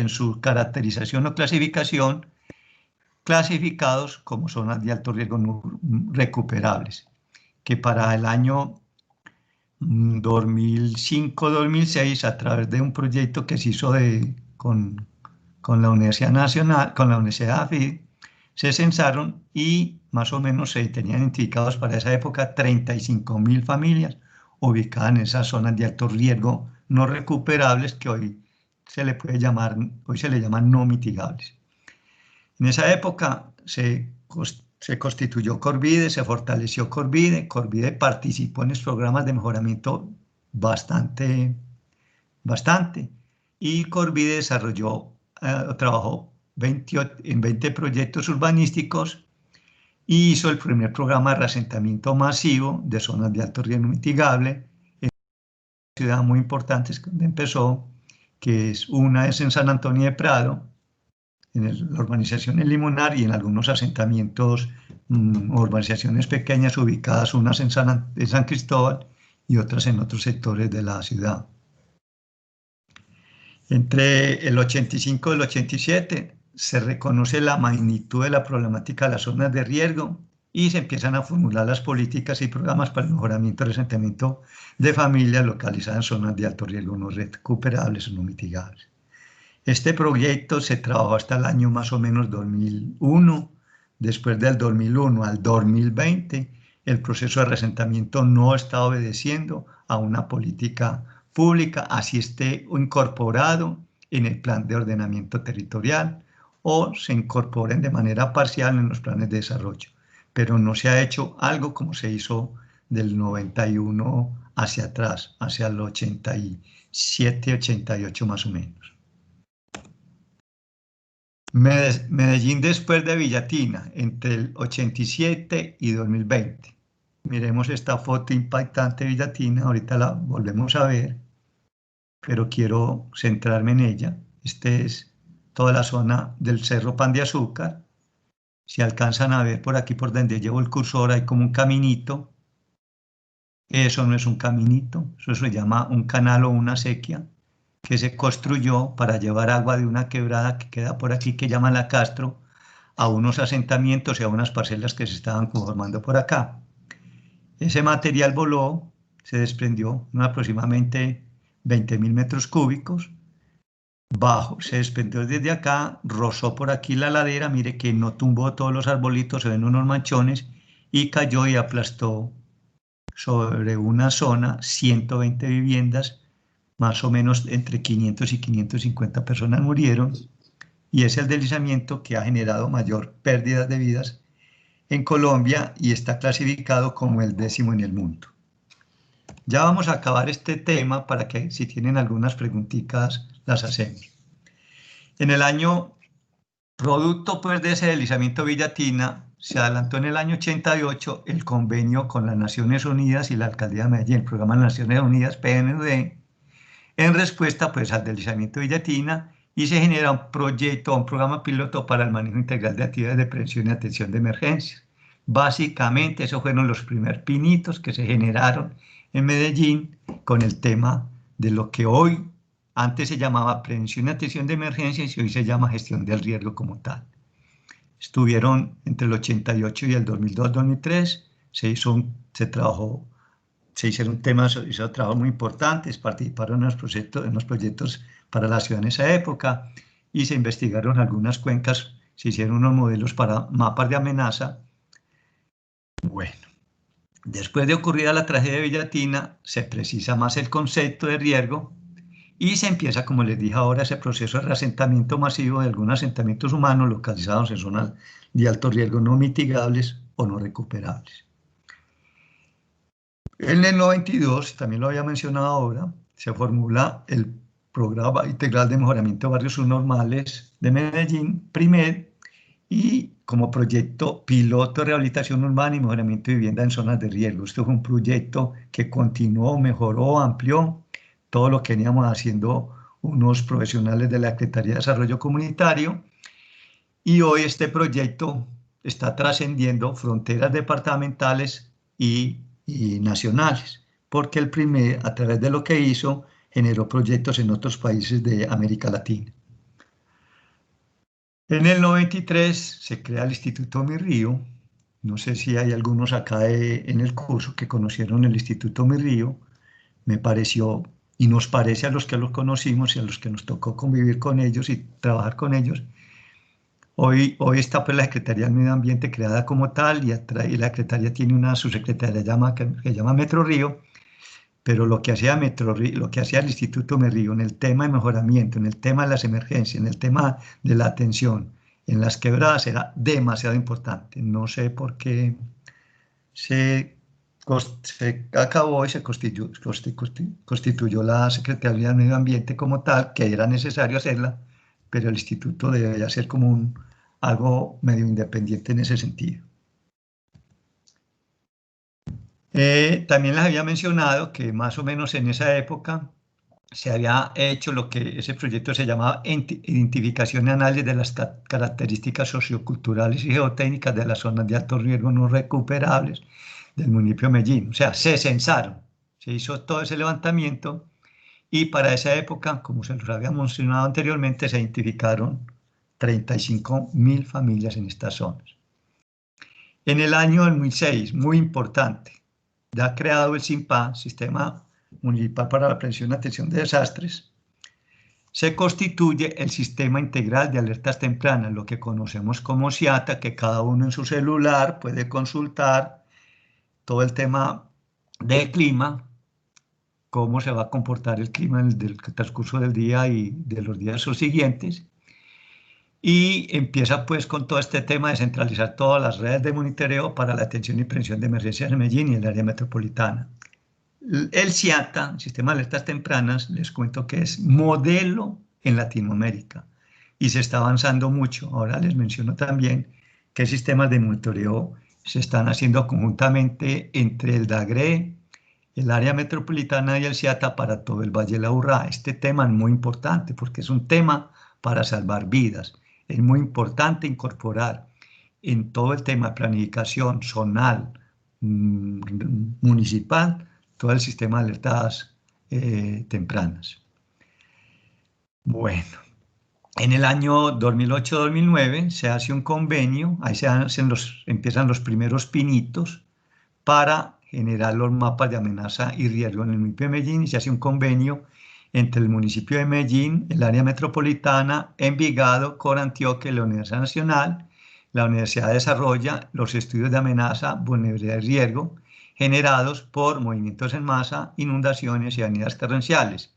su caracterización o clasificación, clasificados como zonas de alto riesgo no recuperables, que para el año 2005-2006, a través de un proyecto que se hizo con la Universidad Nacional, con la Universidad AFID, se censaron y más o menos se tenían identificados para esa época 35.000 familias ubicadas en esas zonas de alto riesgo no recuperables que hoy se le llaman no mitigables. En esa época se constituyó Corvide, se fortaleció Corvide. Corvide participó en los programas de mejoramiento bastante, y Corvide trabajó en 20 proyectos urbanísticos y hizo el primer programa de reasentamiento masivo de zonas de alto riesgo mitigable en una ciudad muy importante donde empezó, una es en San Antonio de Prado, en la urbanización El Limonar, y en algunos asentamientos, urbanizaciones pequeñas ubicadas, unas en San Cristóbal y otras en otros sectores de la ciudad. Entre el 85 y el 87 se reconoce la magnitud de la problemática de las zonas de riesgo y se empiezan a formular las políticas y programas para el mejoramiento del asentamiento de familias localizadas en zonas de alto riesgo no recuperables o no mitigables. Este proyecto se trabajó hasta el año más o menos 2001. Después del 2001 al 2020, el proceso de reasentamiento no está obedeciendo a una política pública, así esté incorporado en el plan de ordenamiento territorial o se incorporen de manera parcial en los planes de desarrollo, pero no se ha hecho algo como se hizo del 91 hacia atrás, hacia el 87, 88 más o menos. Medellín después de Villatina, entre el 87 y 2020. Miremos esta foto impactante de Villatina, ahorita la volvemos a ver. pero quiero centrarme en ella. Este es toda la zona del Cerro Pan de Azúcar. Si alcanzan a ver por aquí, por donde llevo el cursor, hay como un caminito. Eso no es un caminito, eso se llama un canal o una acequia, que se construyó para llevar agua de una quebrada que queda por aquí, que llama La Castro, a unos asentamientos y a unas parcelas que se estaban conformando por acá. Ese material voló, se desprendió aproximadamente 20.000 metros cúbicos, se desprendió desde acá, rozó por aquí la ladera, mire que no tumbó todos los arbolitos, se ven unos manchones, y cayó y aplastó sobre una zona 120 viviendas, más o menos entre 500 y 550 personas murieron, y es el deslizamiento que ha generado mayor pérdida de vidas en Colombia y está clasificado como el 10º en el mundo. Ya vamos a acabar este tema para que si tienen algunas preguntitas las hacemos. En el año, producto pues de ese deslizamiento Villatina, se adelantó en el año 88 el convenio con las Naciones Unidas y la Alcaldía de Medellín, el programa de las Naciones Unidas, PNUD, en respuesta pues al deslizamiento Villatina, y se genera un proyecto, un programa piloto para el manejo integral de actividades de prevención y atención de emergencias. Básicamente esos fueron los primeros pinitos que se generaron en Medellín con el tema de lo que hoy antes se llamaba prevención y atención de emergencias y hoy se llama gestión del riesgo como tal. Estuvieron entre el 88 y el 2002-2003, se hicieron temas, se hizo trabajos muy importantes, participaron en los proyectos para la ciudad en esa época y se investigaron algunas cuencas, se hicieron unos modelos para mapas de amenaza. Bueno, después de ocurrida la tragedia de Villatina, se precisa más el concepto de riesgo y se empieza, como les dije ahora, ese proceso de reasentamiento masivo de algunos asentamientos humanos localizados en zonas de alto riesgo no mitigables o no recuperables. En el 92, también lo había mencionado ahora, se formula el Programa Integral de Mejoramiento de Barrios Subnormales de Medellín, PRIMED, y como proyecto piloto de rehabilitación urbana y mejoramiento de vivienda en zonas de riesgo. Esto fue un proyecto que continuó, mejoró, amplió todo lo que veníamos haciendo unos profesionales de la Secretaría de Desarrollo Comunitario, y hoy este proyecto está trascendiendo fronteras departamentales y nacionales, porque el PRIMED, a través de lo que hizo, generó proyectos en otros países de América Latina. En el 93 se crea el Instituto Mi Río. No sé si hay algunos acá en el curso que conocieron el Instituto Mi Río. Me pareció, y nos parece a los que los conocimos y a los que nos tocó convivir con ellos y trabajar con ellos. Hoy está pues la Secretaría del Medio Ambiente creada como tal, y la Secretaría tiene una subsecretaría que se llama Metro Río, pero lo que hacía el Instituto Mi Río en el tema de mejoramiento, en el tema de las emergencias, en el tema de la atención, en las quebradas, era demasiado importante. No sé por qué se acabó y se constituyó la Secretaría del Medio Ambiente como tal, que era necesario hacerla, pero el instituto debería ser como algo medio independiente en ese sentido. También les había mencionado que más o menos en esa época se había hecho lo que ese proyecto se llamaba identificación y análisis de las características socioculturales y geotécnicas de las zonas de alto riesgo no recuperables del municipio de Medellín. O sea, se censaron, se hizo todo ese levantamiento, y para esa época, como se los había mencionado anteriormente, se identificaron 35.000 familias en estas zonas. En el año 2006, muy importante, ya creado el SIMPA, Sistema Municipal para la Prevención y Atención de Desastres, se constituye el Sistema Integral de Alertas Tempranas, lo que conocemos como SIATA, que cada uno en su celular puede consultar todo el tema de clima, cómo se va a comportar el clima en el transcurso del día y de los días subsiguientes, y empieza pues con todo este tema de centralizar todas las redes de monitoreo para la atención y prevención de emergencias en Medellín y el área metropolitana. El SIATA, Sistema de Alertas Tempranas, les cuento que es modelo en Latinoamérica y se está avanzando mucho. Ahora les menciono también qué sistemas de monitoreo se están haciendo conjuntamente entre el DAGRE, el área metropolitana y el SIATA para todo el Valle del Aburrá. Este tema es muy importante porque es un tema para salvar vidas. Es muy importante incorporar en todo el tema de planificación zonal, municipal, todo el sistema de alertas tempranas. Bueno, en el año 2008-2009 se hace un convenio, ahí empiezan los primeros pinitos para generar los mapas de amenaza y riesgo en el municipio de Medellín, y se hace un convenio entre el municipio de Medellín, el área metropolitana, Envigado, Corantioquia y la Universidad Nacional. La universidad desarrolla los estudios de amenaza, vulnerabilidad y riesgo generados por movimientos en masa, inundaciones y avenidas torrenciales.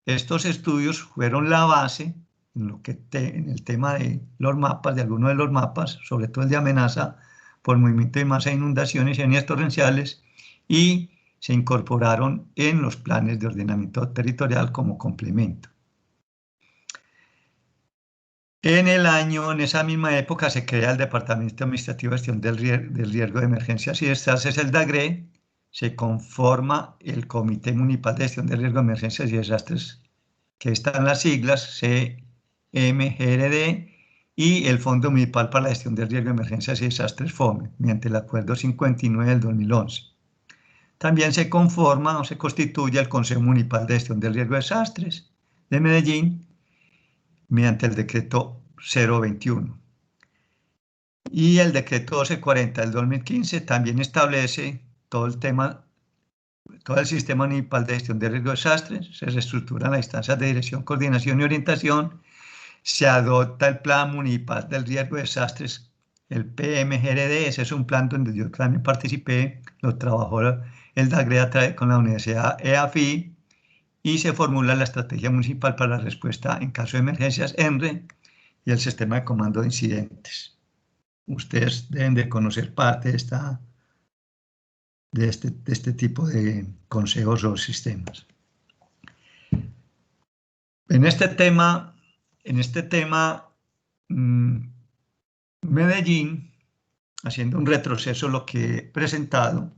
Estos estudios fueron la base en el tema de los mapas, de algunos de los mapas, sobre todo el de amenaza por movimiento de masa, inundaciones y avenidas torrenciales, y se incorporaron en los planes de ordenamiento territorial como complemento. En esa misma época, se crea el Departamento Administrativo de Gestión del Riesgo de Emergencias y Desastres, el DAGRE. Se conforma el Comité Municipal de Gestión del Riesgo de Emergencias y Desastres, que están las siglas CMGRD, y el Fondo Municipal para la Gestión del Riesgo de Emergencias y Desastres, FOME, mediante el Acuerdo 59 del 2011. También se conforma o se constituye el Consejo Municipal de Gestión del Riesgo de Desastres de Medellín, mediante el decreto 021. Y el decreto 1240 del 2015 también establece todo el sistema municipal de gestión de riesgo de desastres. Se reestructuran las instancias de dirección, coordinación y orientación. Se adopta el Plan Municipal del Riesgo de Desastres, el PMGRD. Ese es un plan donde yo también participé, lo trabajó el DAGRE con la Universidad EAFI, y se formula la Estrategia Municipal para la Respuesta en Caso de Emergencias, ENRE, y el Sistema de Comando de Incidentes. Ustedes deben de conocer parte de este tipo de consejos o sistemas. En este tema, Medellín, haciendo un retroceso lo que he presentado,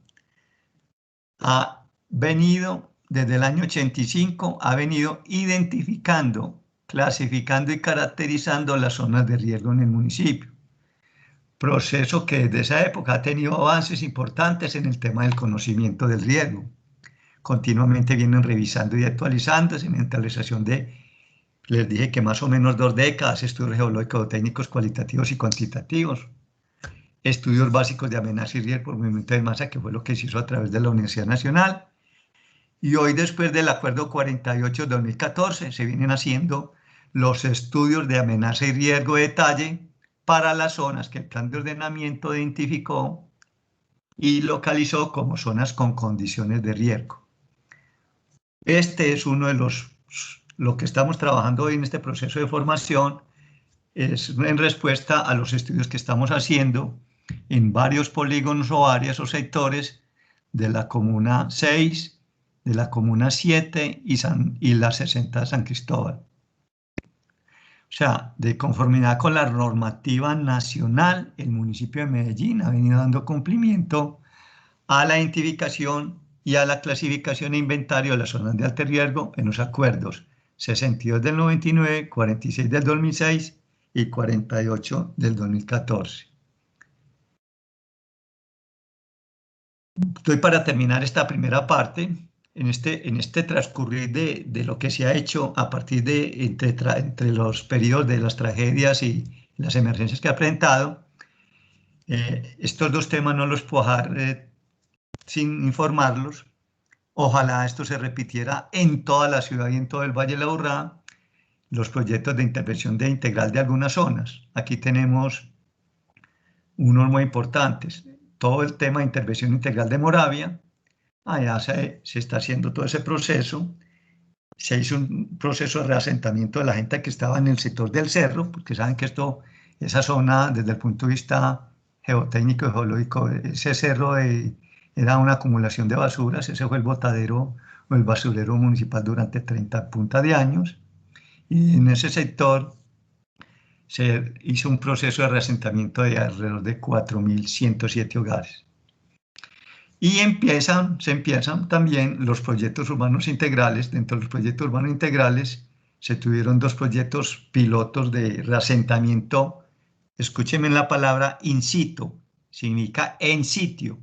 ha venido desde el año 85, ha venido identificando, clasificando y caracterizando las zonas de riesgo en el municipio. Proceso que desde esa época ha tenido avances importantes en el tema del conocimiento del riesgo. Continuamente vienen revisando y actualizándose mediante la realización les dije que más o menos 2 décadas, estudios geológicos, técnicos, cualitativos y cuantitativos, estudios básicos de amenaza y riesgo por movimiento de masa, que fue lo que se hizo a través de la Universidad Nacional. Y hoy, después del Acuerdo 48 de 2014, se vienen haciendo los estudios de amenaza y riesgo de detalle para las zonas que el plan de ordenamiento identificó y localizó como zonas con condiciones de riesgo. Este es uno de lo que estamos trabajando hoy en este proceso de formación, es en respuesta a los estudios que estamos haciendo en varios polígonos o áreas o sectores de la Comuna 6, de la Comuna 7 y la 60 de San Cristóbal. O sea, de conformidad con la normativa nacional, el municipio de Medellín ha venido dando cumplimiento a la identificación y a la clasificación e inventario de las zonas de alto riesgo en los acuerdos 62 del 99, 46 del 2006 y 48 del 2014. Estoy para terminar esta primera parte. En este transcurrir de lo que se ha hecho a partir de entre los periodos de las tragedias y las emergencias que ha presentado, estos 2 temas no los puedo dejar sin informarlos. Ojalá esto se repitiera en toda la ciudad y en todo el Valle del Aburrá, los proyectos de intervención integral de algunas zonas. Aquí tenemos unos muy importantes. Todo el tema de intervención integral de Moravia. Allá se está haciendo todo ese proceso. Se hizo un proceso de reasentamiento de la gente que estaba en el sector del cerro, porque saben que esa zona, desde el punto de vista geotécnico y geológico, ese cerro era una acumulación de basuras. Ese fue el botadero o el basurero municipal durante 30 punta de años. Y en ese sector se hizo un proceso de reasentamiento de alrededor de 4.107 hogares. Y se empiezan también los proyectos urbanos integrales. Dentro de los proyectos urbanos integrales se tuvieron 2 proyectos pilotos de reasentamiento. Escúchenme la palabra in situ, significa en sitio.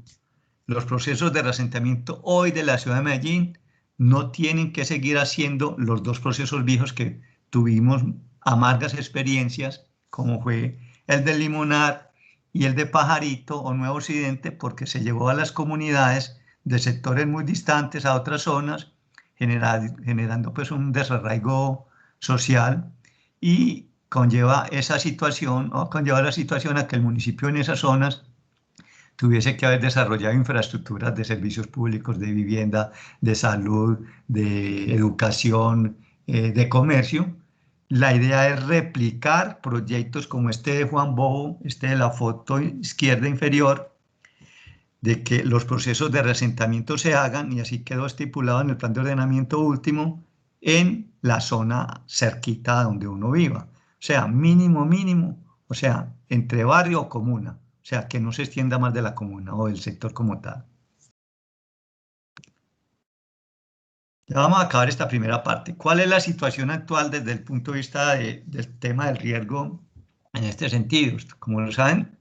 Los procesos de reasentamiento hoy de la ciudad de Medellín no tienen que seguir haciendo los 2 procesos viejos que tuvimos amargas experiencias, como fue el de Limonar y el de Pajarito o Nuevo Occidente, porque se llevó a las comunidades de sectores muy distantes a otras zonas, generando pues un desarraigo social, y conlleva esa situación, o conlleva la situación a que el municipio en esas zonas tuviese que haber desarrollado infraestructuras de servicios públicos, de vivienda, de salud, de educación, de comercio. La idea es replicar proyectos como este de Juan Bobo, este de la foto izquierda inferior, de que los procesos de reasentamiento se hagan, y así quedó estipulado en el plan de ordenamiento último, en la zona cerquita donde uno viva. O sea, mínimo, o sea, entre barrio o comuna. O sea, que no se extienda más de la comuna o del sector como tal. Ya vamos a acabar esta primera parte. ¿Cuál es la situación actual desde el punto de vista del tema del riesgo en este sentido? Como lo saben,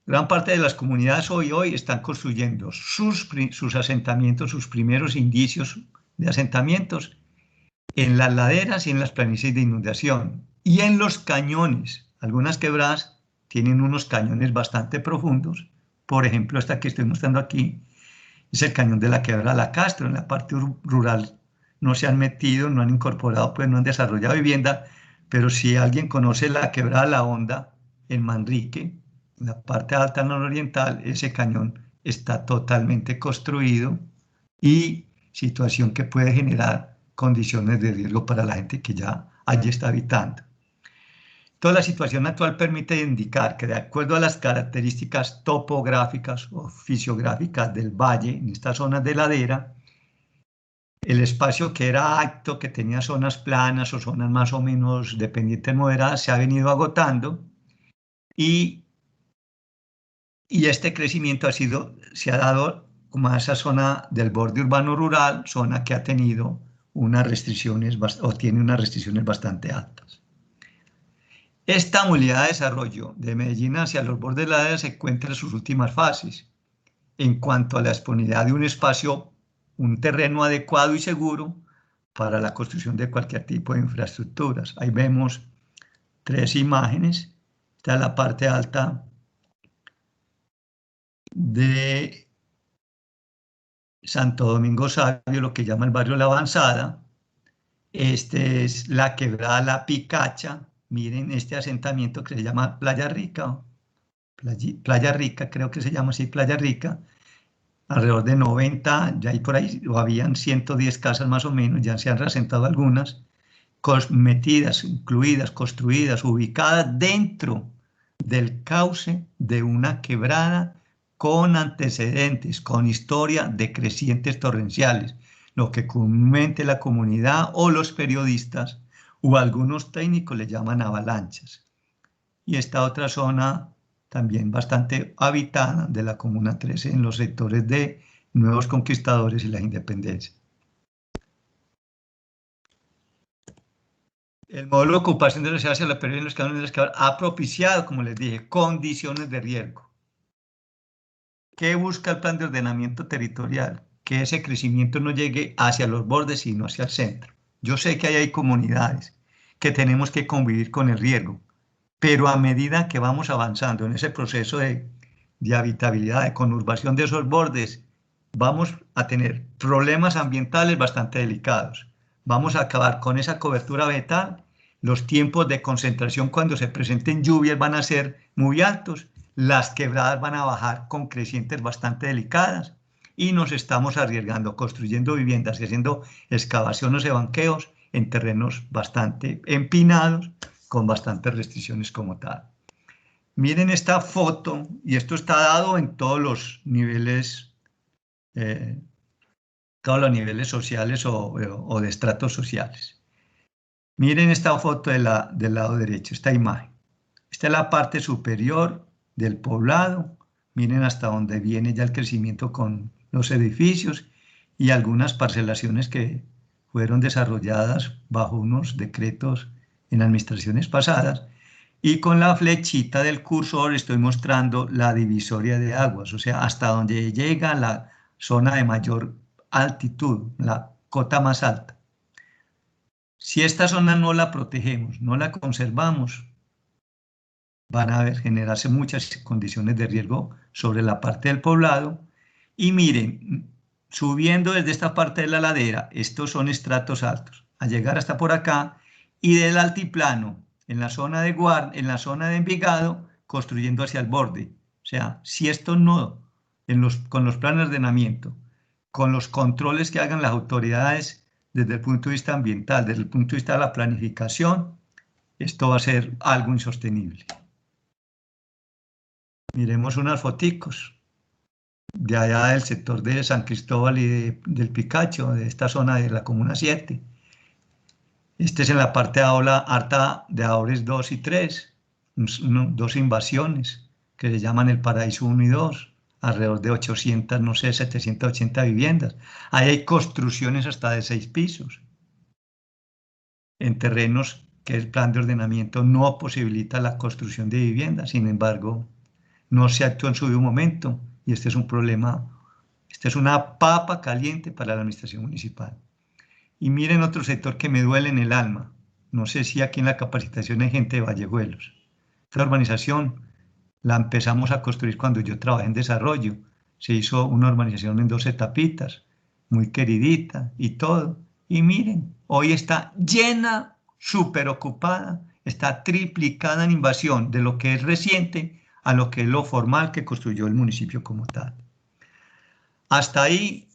gran parte de las comunidades hoy están construyendo sus asentamientos, sus primeros indicios de asentamientos en las laderas y en las planicies de inundación y en los cañones. Algunas quebradas tienen unos cañones bastante profundos. Por ejemplo, esta que estoy mostrando aquí es el cañón de la quebrada La Castro. En la parte rural no se han metido, no han incorporado, pues no han desarrollado vivienda, pero si alguien conoce la quebrada La Honda en Manrique, en la parte alta nororiental, ese cañón está totalmente construido, y situación que puede generar condiciones de riesgo para la gente que ya allí está habitando. Toda la situación actual permite indicar que, de acuerdo a las características topográficas o fisiográficas del valle en estas zonas de ladera, el espacio que era apto, que tenía zonas planas o zonas más o menos dependientes moderadas, se ha venido agotando, y este crecimiento se ha dado como a esa zona del borde urbano rural, zona que ha tenido unas restricciones o tiene unas restricciones bastante altas. Esta movilidad de desarrollo de Medellín hacia los bordes de la ladera se encuentra en sus últimas fases en cuanto a la disponibilidad de un espacio, un terreno adecuado y seguro para la construcción de cualquier tipo de infraestructuras. Ahí vemos 3 imágenes. Esta es la parte alta de Santo Domingo Sabio, lo que llama el barrio La Avanzada. Este es la quebrada La Picacha. Miren este asentamiento que se llama Playa Rica, Playa Rica, creo que se llama así, Playa Rica. Alrededor de 90, ya hay por ahí, o habían 110 casas más o menos, ya se han reasentado algunas, metidas, incluidas, construidas, ubicadas dentro del cauce de una quebrada con antecedentes, con historia de crecientes torrenciales, lo que comúnmente la comunidad o los periodistas o algunos técnicos le llaman avalanchas. Y esta otra zona también bastante habitada de la Comuna 13 en los sectores de Nuevos Conquistadores y las Independencias. El módulo de ocupación de la ciudad hacia la periferia en los cánones de la ciudad ha propiciado, como les dije, condiciones de riesgo. ¿Qué busca el plan de ordenamiento territorial? Que ese crecimiento no llegue hacia los bordes, sino hacia el centro. Yo sé que hay comunidades que tenemos que convivir con el riesgo, pero a medida que vamos avanzando en ese proceso de habitabilidad, de conurbación de esos bordes, vamos a tener problemas ambientales bastante delicados. Vamos a acabar con esa cobertura vegetal, los tiempos de concentración cuando se presenten lluvias van a ser muy altos, las quebradas van a bajar con crecientes bastante delicadas, y nos estamos arriesgando construyendo viviendas y haciendo excavaciones de banqueos en terrenos bastante empinados, con bastantes restricciones como tal. Miren esta foto, y esto está dado en todos los niveles sociales o de estratos sociales. Miren esta foto del lado derecho, esta imagen. Esta es la parte superior del poblado, Miren hasta dónde viene ya el crecimiento con los edificios y algunas parcelaciones que fueron desarrolladas bajo unos decretos en administraciones pasadas. Y con la flechita del cursor estoy mostrando la divisoria de aguas, o sea, hasta donde llega la zona de mayor altitud, la cota más alta. Si esta zona no la protegemos, no la conservamos, van a generarse muchas condiciones de riesgo sobre la parte del poblado. Y miren, subiendo desde esta parte de la ladera, estos son estratos altos, a llegar hasta por acá, y del altiplano, en la zona de Envigado, construyendo hacia el borde. O sea, si esto no, con los planes de ordenamiento, con los controles que hagan las autoridades desde el punto de vista ambiental, desde el punto de vista de la planificación, esto va a ser algo insostenible. Miremos unas foticos de allá del sector de San Cristóbal y del Picacho, de esta zona de la Comuna 7. Este es en la parte alta de Ahores 2 y 3, dos invasiones que se llaman el Paraíso 1 y 2, alrededor de 800, no sé, 780 viviendas. Ahí hay construcciones hasta de 6 pisos, en terrenos que el plan de ordenamiento no posibilita la construcción de viviendas. Sin embargo, no se actuó en su debido momento y este es un problema, esta es una papa caliente para la administración municipal. Y miren otro sector que me duele en el alma. No sé si aquí en la capacitación hay gente de Vallejuelos. Esta urbanización la empezamos a construir cuando yo trabajé en desarrollo. Se hizo una urbanización en 2 etapitas, muy queridita y todo. Y miren, hoy está llena, súper ocupada, está triplicada en invasión de lo que es reciente a lo que es lo formal que construyó el municipio como tal. Hasta ahí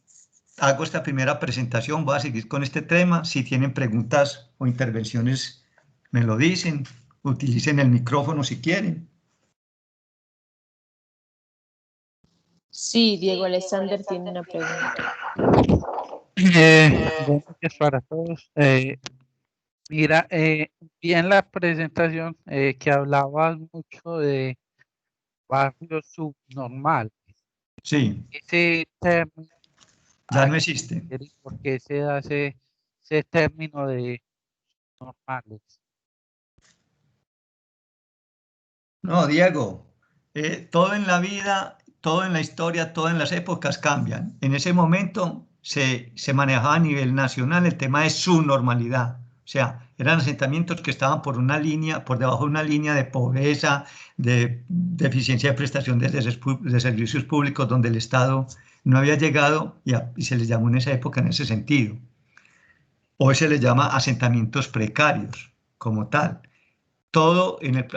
hago esta primera presentación, voy a seguir con este tema. Si tienen preguntas o intervenciones, me lo dicen, utilicen el micrófono si quieren. Sí, Diego Alexander tiene una pregunta. Buenos días para todos. Mira, vi en la presentación que hablabas mucho de barrio subnormal. Sí. Ese término ya no existe. ¿Por qué se da ese término de normales? No, Diego, todo en la vida, todo en la historia, todo en las épocas cambian. En ese momento se manejaba a nivel nacional el tema de su normalidad. O sea, eran asentamientos que estaban por debajo de una línea de pobreza, de deficiencia de prestación de servicios públicos, donde el Estado no había llegado y se les llamó en esa época en ese sentido. Hoy se les llama asentamientos precarios, como tal.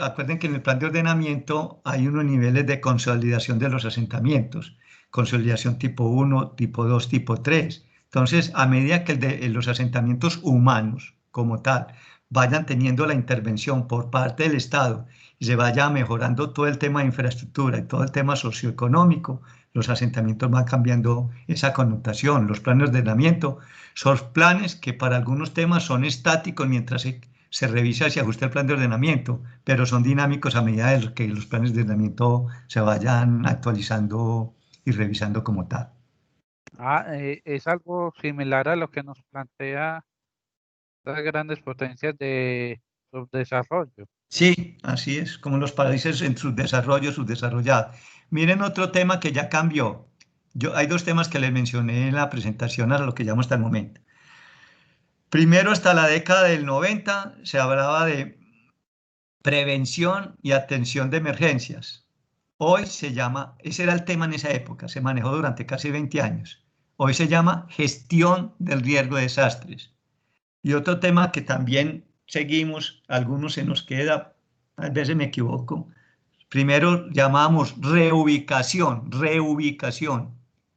Acuerden que en el plan de ordenamiento hay unos niveles de consolidación de los asentamientos, consolidación tipo 1, tipo 2, tipo 3. Entonces, a medida que los asentamientos humanos, como tal, vayan teniendo la intervención por parte del Estado y se vaya mejorando todo el tema de infraestructura y todo el tema socioeconómico, los asentamientos van cambiando esa connotación. Los planes de ordenamiento son planes que para algunos temas son estáticos mientras se revisa y se ajusta el plan de ordenamiento, pero son dinámicos a medida de que los planes de ordenamiento se vayan actualizando y revisando como tal. Es algo similar a lo que nos plantea las grandes potencias de subdesarrollo. Sí, así es, como los países en subdesarrollo, subdesarrollados. Miren otro tema que ya cambió. Hay 2 temas que les mencioné en la presentación a lo que llamo hasta el momento. Primero, hasta la década del 90 se hablaba de prevención y atención de emergencias. Hoy se llama, ese era el tema en esa época, se manejó durante casi 20 años. Hoy se llama gestión del riesgo de desastres. Y otro tema que también seguimos, algunos se nos queda, a veces me equivoco. Primero llamábamos reubicación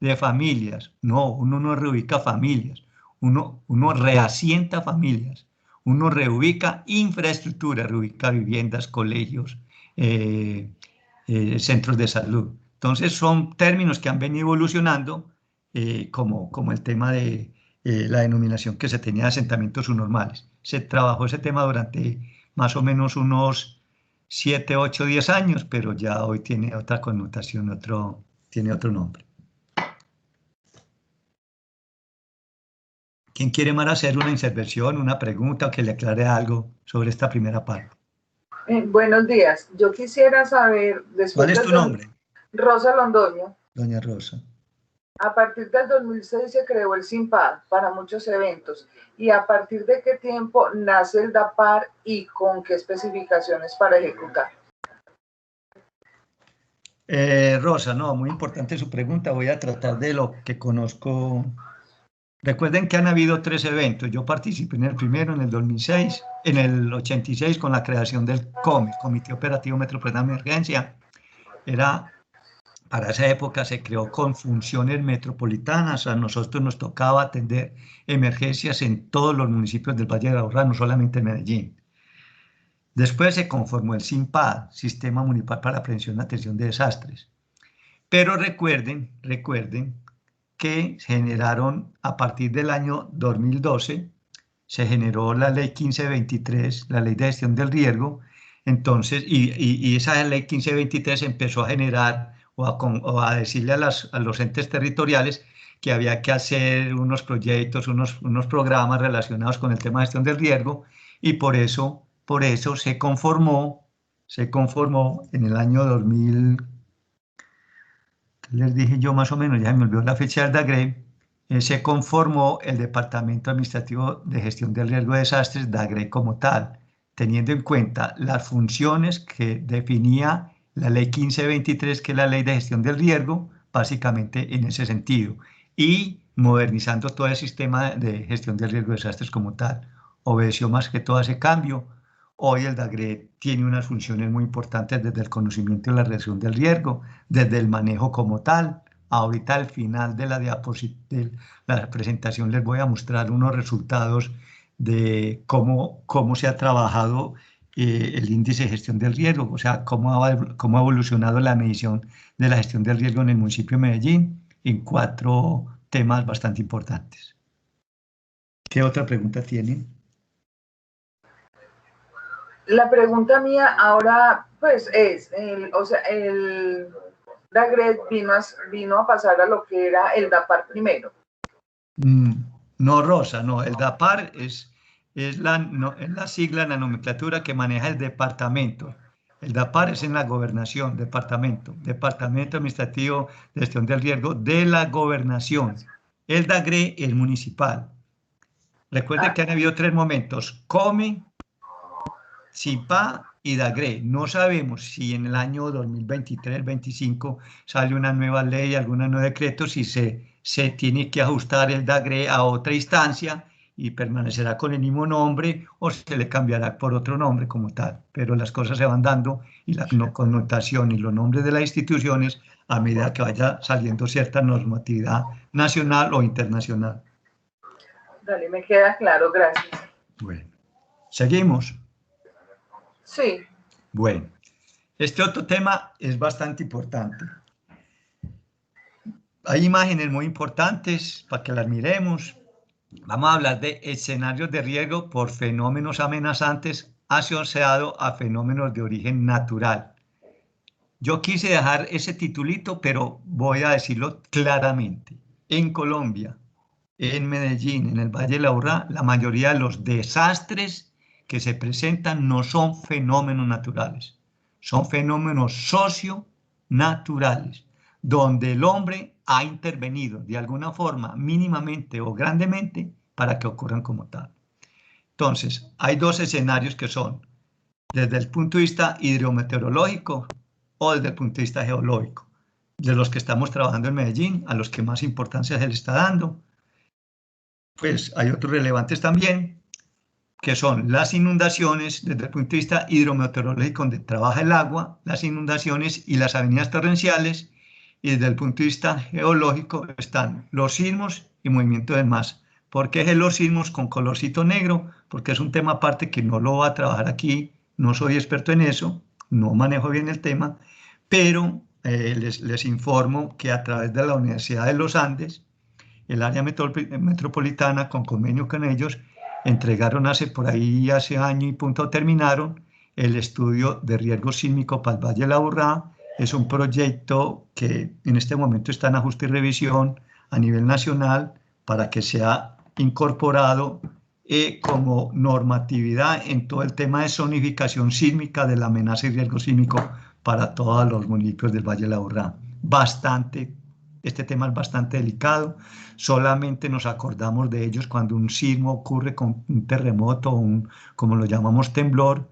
de familias. No, uno no reubica familias, uno reasienta familias, uno reubica infraestructura, reubica viviendas, colegios, centros de salud. Entonces son términos que han venido evolucionando como el tema de la denominación que se tenía de asentamientos subnormales. Se trabajó ese tema durante más o menos unos 7, 8, 10 años, pero ya hoy tiene otra connotación, tiene otro nombre. ¿Quién quiere más hacer una intervención, una pregunta o que le aclare algo sobre esta primera parte? Buenos días. Yo quisiera saber, después ¿Cuál es tu nombre? Rosa Londoño. Doña Rosa. A partir del 2006 se creó el SIMPAD para muchos eventos. ¿Y a partir de qué tiempo nace el DAPAR y con qué especificaciones para ejecutar? Rosa, no, muy importante su pregunta. Voy a tratar de lo que conozco. Recuerden que han habido 3 eventos. Yo participé en el primero, en el 2006, en el 86 con la creación del COME, Comité Operativo Metropolitano de Emergencia. Para esa época se creó con funciones metropolitanas. A nosotros nos tocaba atender emergencias en todos los municipios del Valle de Aburrá, no solamente en Medellín. Después se conformó el SIMPAD, Sistema Municipal para la Prevención y Atención de Desastres. Pero recuerden que se generaron a partir del año 2012, se generó la ley 1523, la ley de gestión del riesgo. Entonces, y esa ley 1523 empezó a generar o a decirle a los entes territoriales que había que hacer unos proyectos, unos programas relacionados con el tema de gestión del riesgo, y por eso se conformó en el año 2000, les dije yo más o menos, ya me olvidó la fecha del DAGRE, se conformó el Departamento Administrativo de Gestión del Riesgo de Desastres, DAGRE como tal, teniendo en cuenta las funciones que definía la ley 1523, que es la ley de gestión del riesgo, básicamente en ese sentido, y modernizando todo el sistema de gestión del riesgo de desastres como tal. Obedeció más que todo ese cambio. Hoy el DAGRE tiene unas funciones muy importantes desde el conocimiento y la reducción del riesgo, desde el manejo como tal. Ahorita al final de la presentación les voy a mostrar unos resultados de cómo se ha trabajado el índice de gestión del riesgo, o sea, cómo ha evolucionado la medición de la gestión del riesgo en el municipio de Medellín en 4 temas bastante importantes. ¿Qué otra pregunta tienen? La pregunta mía ahora, pues, es, el DAGRE vino a pasar a lo que era el DAPAR primero. No, Rosa, no. El DAPAR es la sigla, la nomenclatura que maneja el departamento. El DAPAR es en la gobernación, Departamento Administrativo de Gestión del Riesgo de la Gobernación. El DAGRE es municipal. Recuerden que han habido 3 momentos: COME, SIMPAD y DAGRE. No sabemos si en el año 2023-25 sale una nueva ley, algún nuevo decreto, si se tiene que ajustar el DAGRE a otra instancia y permanecerá con el mismo nombre o se le cambiará por otro nombre como tal. Pero las cosas se van dando y la connotación y los nombres de las instituciones a medida que vaya saliendo cierta normatividad nacional o internacional. Dale, me queda claro, gracias. Bueno, seguimos. Sí. Bueno, este otro tema es bastante importante. Hay imágenes muy importantes para que las miremos. Vamos a hablar de escenarios de riesgo por fenómenos amenazantes asociados a fenómenos de origen natural. Yo quise dejar ese titulito, pero voy a decirlo claramente. En Colombia, en Medellín, en el Valle de Aburrá, la mayoría de los desastres que se presentan no son fenómenos naturales, son fenómenos socio-naturales, donde el hombre ha intervenido de alguna forma, mínimamente o grandemente, para que ocurran como tal. Entonces, hay 2 escenarios que son desde el punto de vista hidrometeorológico o desde el punto de vista geológico, de los que estamos trabajando en Medellín, a los que más importancia se le está dando. Pues hay otros relevantes también, que son las inundaciones desde el punto de vista hidrometeorológico, donde trabaja el agua, las inundaciones y las avenidas torrenciales, y desde el punto de vista geológico están los sismos y movimiento de masa. ¿Por qué los sismos con colorcito negro? Porque es un tema aparte que no lo voy a trabajar aquí, no soy experto en eso, no manejo bien el tema, pero les informo que a través de la Universidad de los Andes, el área metropolitana, con convenio con ellos, entregaron hace año y punto terminaron el estudio de riesgo sísmico para el Valle de la Aburrá. Es un proyecto que en este momento está en ajuste y revisión a nivel nacional para que sea incorporado como normatividad en todo el tema de zonificación sísmica de la amenaza y riesgo sísmico para todos los municipios del Valle de la Aburrá. Este tema es bastante delicado, solamente nos acordamos de ellos cuando un sismo ocurre con un terremoto, como lo llamamos temblor,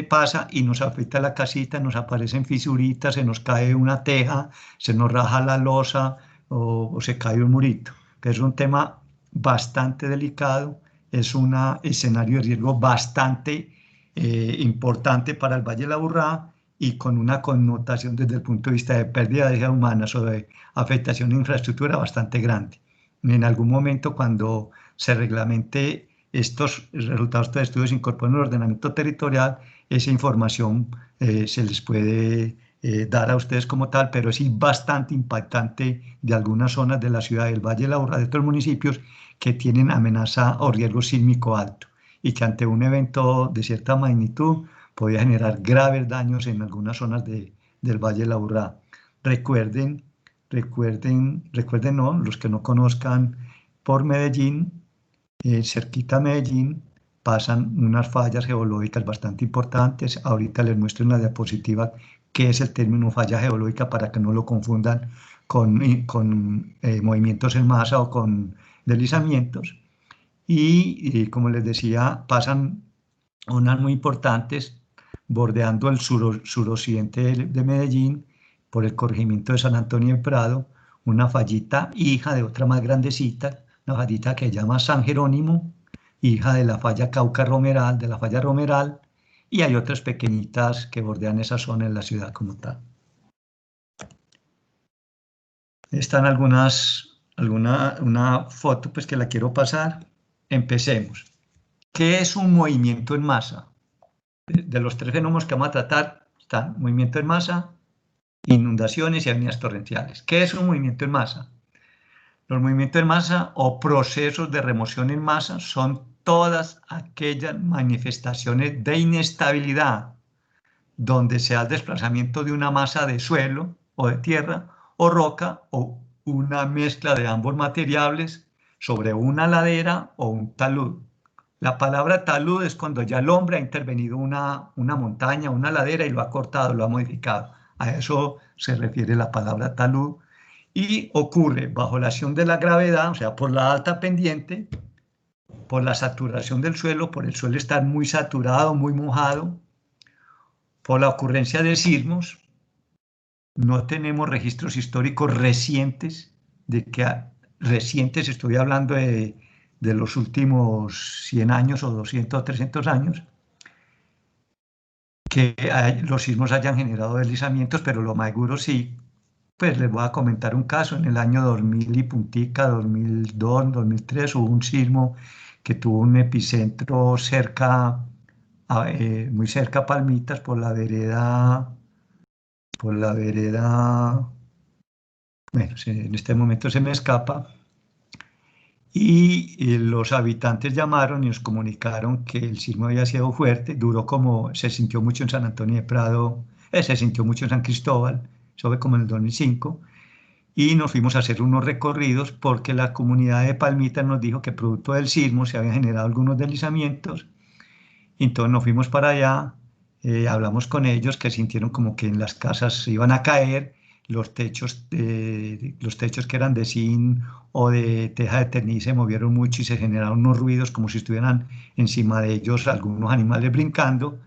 pasa y nos afecta la casita, nos aparecen fisuritas, se nos cae una teja, se nos raja la losa o se cae un murito, que es un tema bastante delicado, es un escenario de riesgo bastante importante para el Valle de la Aburrá y con una connotación desde el punto de vista de pérdida de vidas humanas o de afectación de infraestructura bastante grande. En algún momento, cuando se reglamente estos resultados de estudios se incorporan en el ordenamiento territorial, esa información se les puede dar a ustedes como tal, pero sí bastante impactante de algunas zonas de la ciudad del Valle de la Aburrá, de otros municipios que tienen amenaza o riesgo sísmico alto y que ante un evento de cierta magnitud podía generar graves daños en algunas zonas del Valle de la Aburrá. Recuerden, no, los que no conozcan, por Medellín, cerquita a Medellín, pasan unas fallas geológicas bastante importantes. Ahorita les muestro en la diapositiva qué es el término falla geológica para que no lo confundan con movimientos en masa o con deslizamientos. Y como les decía, pasan unas muy importantes bordeando el suroccidente de Medellín, por el corregimiento de San Antonio de Prado, una fallita hija de otra más grandecita, una fallita que se llama San Jerónimo, hija de la falla Cauca Romeral, de la falla Romeral, y hay otras pequeñitas que bordean esa zona en la ciudad como tal. Están una foto pues que la quiero pasar. Empecemos. ¿Qué es un movimiento en masa? De los tres fenómenos que vamos a tratar están movimiento en masa, inundaciones y avenidas torrenciales. ¿Qué es un movimiento en masa? Los movimientos en masa o procesos de remoción en masa son todas aquellas manifestaciones de inestabilidad donde se da el desplazamiento de una masa de suelo o de tierra o roca o una mezcla de ambos materiales sobre una ladera o un talud. La palabra talud es cuando ya el hombre ha intervenido una montaña, una ladera y lo ha cortado, lo ha modificado. A eso se refiere la palabra talud y ocurre bajo la acción de la gravedad, o sea, por la alta pendiente, por la saturación del suelo, por el suelo estar muy saturado, muy mojado, por la ocurrencia de sismos. No tenemos registros históricos recientes, estoy hablando de los últimos 100 años o 200 o 300 años, que los sismos hayan generado deslizamientos, pero lo más seguro sí. Pues les voy a comentar un caso. En el año 2000 y puntica, 2002, 2003, hubo un sismo que tuvo un epicentro muy cerca a Palmitas, por la vereda, bueno, en este momento se me escapa, y los habitantes llamaron y nos comunicaron que el sismo había sido fuerte, se sintió mucho en San Antonio de Prado, se sintió mucho en San Cristóbal, eso fue como en el 2005, y nos fuimos a hacer unos recorridos porque la comunidad de Palmitas nos dijo que producto del sismo se habían generado algunos deslizamientos. Entonces nos fuimos para allá, hablamos con ellos que sintieron como que en las casas se iban a caer, los techos que eran de zinc o de teja de Terniz se movieron mucho y se generaron unos ruidos como si estuvieran encima de ellos algunos animales brincando,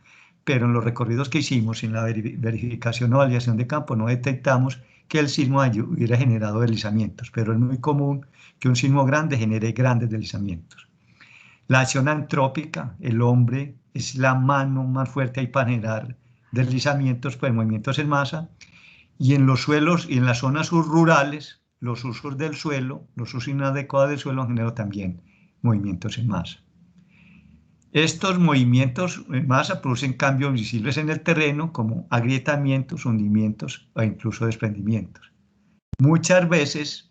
pero en los recorridos que hicimos, en la verificación o validación de campo, no detectamos que el sismo hubiera generado deslizamientos, pero es muy común que un sismo grande genere grandes deslizamientos. La acción antrópica, el hombre, es la mano más fuerte ahí para generar deslizamientos, pues movimientos en masa, y en los suelos y en las zonas subrurales, los usos del suelo, los usos inadecuados del suelo generan también movimientos en masa. Estos movimientos en masa producen cambios visibles en el terreno como agrietamientos, hundimientos o incluso desprendimientos. Muchas veces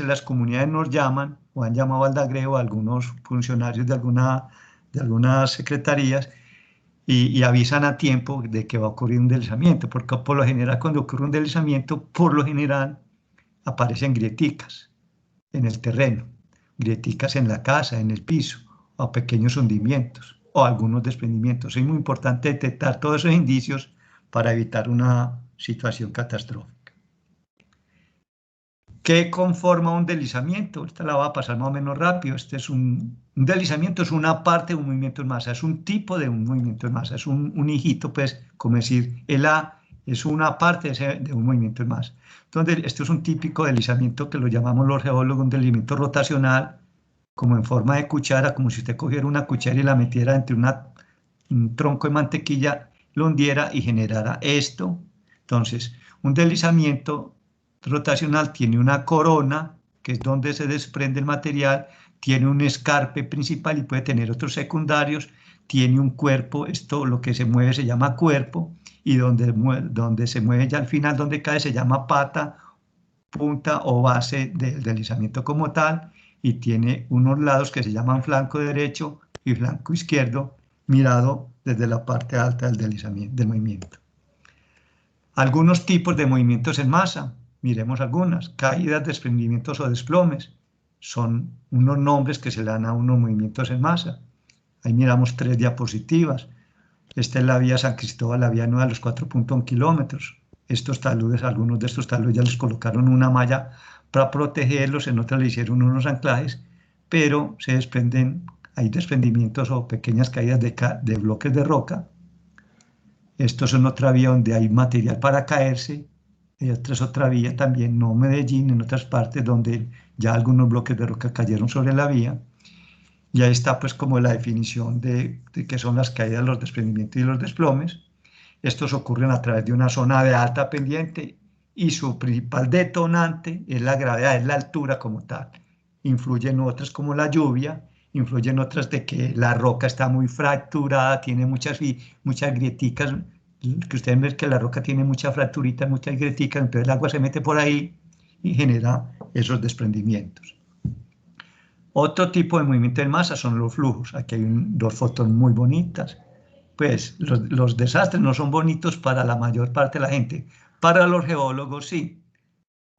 las comunidades nos llaman o han llamado al DAGREO a algunos funcionarios de algunas secretarías y avisan a tiempo de que va a ocurrir un deslizamiento, porque por lo general cuando ocurre un deslizamiento, por lo general aparecen grieticas en el terreno, grieticas en la casa, en el piso, o pequeños hundimientos, o algunos desprendimientos. Es muy importante detectar todos esos indicios para evitar una situación catastrófica. ¿Qué conforma un deslizamiento? Esta la voy a pasar más o menos rápido. Este es un deslizamiento, es una parte de un movimiento en masa, es un tipo de un movimiento en masa, es un hijito, pues, como decir, el A es una parte de un movimiento en masa. Entonces, este es un típico deslizamiento que lo llamamos los geólogos un deslizamiento rotacional, como en forma de cuchara, como si usted cogiera una cuchara y la metiera entre un tronco de mantequilla, lo hundiera y generara esto. Entonces, un deslizamiento rotacional tiene una corona, que es donde se desprende el material, tiene un escarpe principal y puede tener otros secundarios, tiene un cuerpo, esto lo que se mueve se llama cuerpo, y donde se mueve ya al final, donde cae, se llama pata, punta o base del deslizamiento como tal, y tiene unos lados que se llaman flanco derecho y flanco izquierdo, mirado desde la parte alta del deslizamiento, del movimiento. Algunos tipos de movimientos en masa, miremos algunas. Caídas, desprendimientos o desplomes son unos nombres que se le dan a unos movimientos en masa. Ahí miramos 3 diapositivas. Esta es la vía San Cristóbal, la vía nueva de los 4.1 kilómetros. Estos taludes, algunos de estos taludes ya les colocaron una malla para protegerlos, en otras le hicieron unos anclajes, pero se desprenden, hay desprendimientos o pequeñas caídas de bloques de roca. Esto es en otra vía donde hay material para caerse. Esta es otra vía también, no Medellín, en otras partes donde ya algunos bloques de roca cayeron sobre la vía. Y ahí está pues como la definición de qué son las caídas, los desprendimientos y los desplomes. Estos ocurren a través de una zona de alta pendiente y su principal detonante es la gravedad, es la altura como tal. Influyen otras como la lluvia, influyen otras de que la roca está muy fracturada, tiene muchas grieticas, que ustedes ven que la roca tiene muchas fracturitas, muchas grieticas, entonces el agua se mete por ahí y genera esos desprendimientos. Otro tipo de movimiento en masa son los flujos. Aquí hay 2 fotos muy bonitas. Pues los desastres no son bonitos para la mayor parte de la gente. Para los geólogos sí,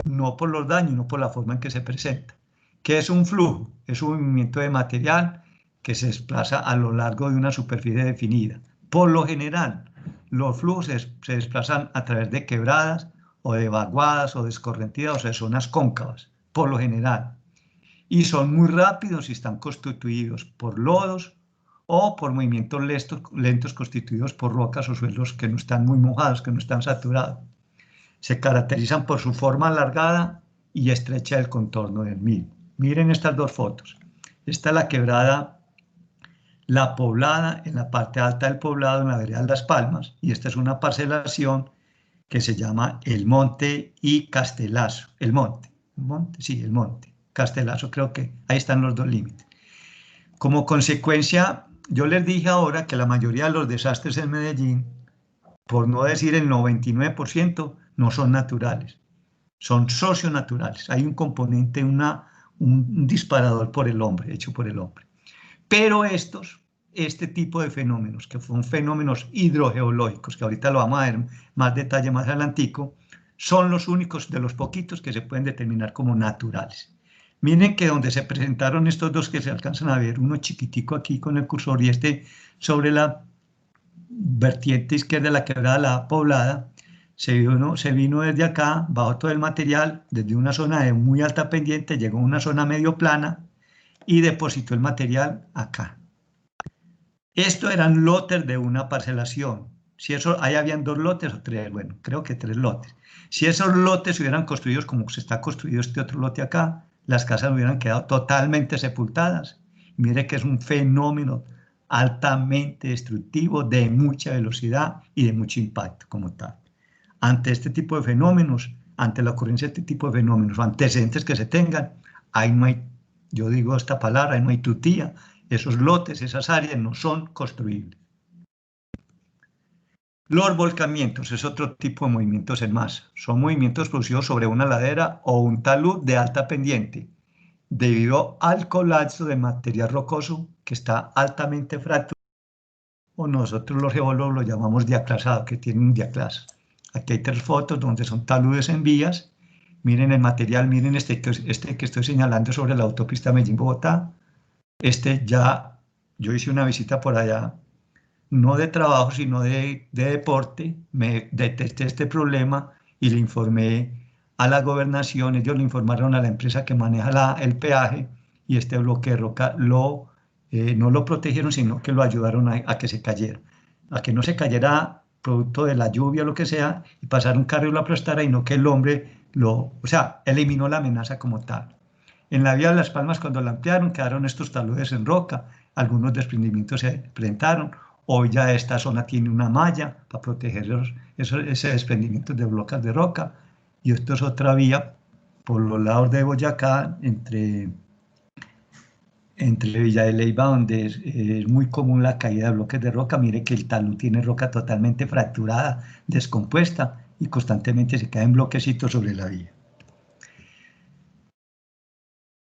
no por los daños, no por la forma en que se presenta. ¿Qué es un flujo? Es un movimiento de material que se desplaza a lo largo de una superficie definida. Por lo general, los flujos se desplazan a través de quebradas o de vaguadas o de escorrentidas, o sea, zonas cóncavas, por lo general. Y son muy rápidos y están constituidos por lodos o por movimientos lentos constituidos por rocas o suelos que no están muy mojados, que no están saturados. Se caracterizan por su forma alargada y estrecha del contorno del mismo. Miren estas 2 fotos. Esta es la quebrada La Poblada, en la parte alta del poblado, en la vereda de Las Palmas, y esta es una parcelación que se llama El Monte y Castelazo. El Monte, sí, El Monte. Castelazo, creo que ahí están los 2 límites. Como consecuencia, yo les dije ahora que la mayoría de los desastres en Medellín, por no decir el 99%, no son naturales, son socionaturales. Hay un componente, un disparador por el hombre, hecho por el hombre. Pero este tipo de fenómenos, que son fenómenos hidrogeológicos, que ahorita lo vamos a ver más detalle más adelantico, son los únicos de los poquitos que se pueden determinar como naturales. Miren que donde se presentaron estos 2 que se alcanzan a ver, uno chiquitico aquí con el cursor y este sobre la vertiente izquierda de la quebrada La Poblada, se vino desde acá, bajó todo el material, desde una zona de muy alta pendiente, llegó a una zona medio plana y depositó el material acá. Esto eran lotes de una parcelación. Si eso, ahí habían 2 lotes o 3, bueno, creo que 3 lotes. Si esos lotes hubieran construidos como se está construido este otro lote acá, las casas hubieran quedado totalmente sepultadas. Mire que es un fenómeno altamente destructivo, de mucha velocidad y de mucho impacto como tal. Ante este tipo de fenómenos, ante la ocurrencia de este tipo de fenómenos, antecedentes que se tengan, ahí no hay, yo digo esta palabra, ahí no hay tutía, esos lotes, esas áreas no son construibles. Los volcamientos es otro tipo de movimientos en masa. Son movimientos producidos sobre una ladera o un talud de alta pendiente, debido al colapso de material rocoso que está altamente fracturado o nosotros los geólogos lo llamamos diaclasado, que tiene un diaclase. Aquí hay 3 fotos donde son taludes en vías. Miren el material, miren este que estoy señalando sobre la autopista Medellín-Bogotá. Yo hice una visita por allá, no de trabajo, sino de deporte. Me detecté este problema y le informé a la gobernación. Ellos le informaron a la empresa que maneja el peaje, y este bloque de roca no lo protegieron, sino que lo ayudaron a que se cayera, a que no se cayera producto de la lluvia o lo que sea, y pasar un carro y lo aplastara, y no que el hombre eliminó la amenaza como tal. En la vía de Las Palmas, cuando la ampliaron, quedaron estos taludes en roca, algunos desprendimientos se presentaron. Hoy ya esta zona tiene una malla para proteger ese desprendimiento de bloques de roca, y esto es otra vía por los lados de Boyacá, entre Villa de Leyva, donde es muy común la caída de bloques de roca. Mire que el talud tiene roca totalmente fracturada, descompuesta, y constantemente se caen bloquecitos sobre la vía.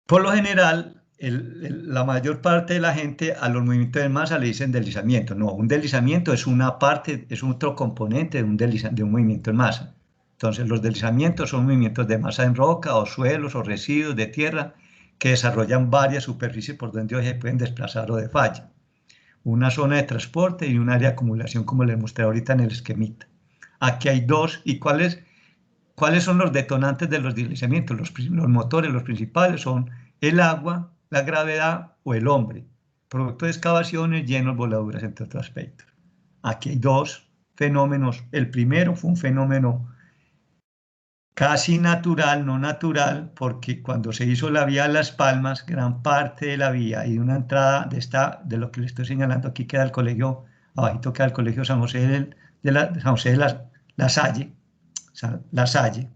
Por lo general, la mayor parte de la gente a los movimientos de masa le dicen deslizamiento. No, un deslizamiento es una parte, es otro componente de un movimiento en masa. Entonces, los deslizamientos son movimientos de masa en roca, o suelos, o residuos de tierra, que desarrollan varias superficies por donde se pueden desplazar o de falla. Una zona de transporte y un área de acumulación, como les mostré ahorita en el esquemita. Aquí hay 2. ¿Y cuáles son los detonantes de los deslizamientos? Los motores, los principales, son el agua, la gravedad o el hombre, producto de excavaciones, llenos, voladuras, entre otros aspectos. Aquí hay 2 fenómenos. El primero fue un fenómeno casi natural, no natural, porque cuando se hizo la vía de Las Palmas, gran parte de la vía y una entrada de lo que le estoy señalando aquí, queda el colegio, abajito queda el colegio San José de la Salle.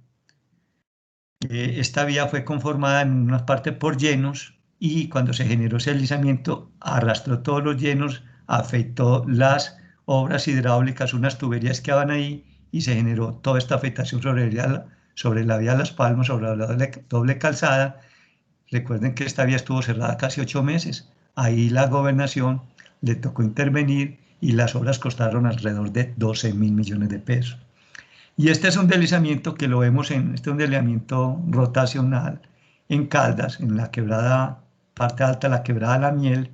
Esta vía fue conformada en una parte por llenos, y cuando se generó ese deslizamiento arrastró todos los llenos, afectó las obras hidráulicas, unas tuberías que van ahí, y se generó toda esta afectación sobre la vía de Las Palmas, sobre la doble calzada. Recuerden que esta vía estuvo cerrada casi 8 meses. Ahí la gobernación le tocó intervenir, y las obras costaron alrededor de 12.000 millones de pesos. Y este es un deslizamiento que lo vemos este es un deslizamiento rotacional en Caldas, en la quebrada, parte alta de la quebrada La Miel.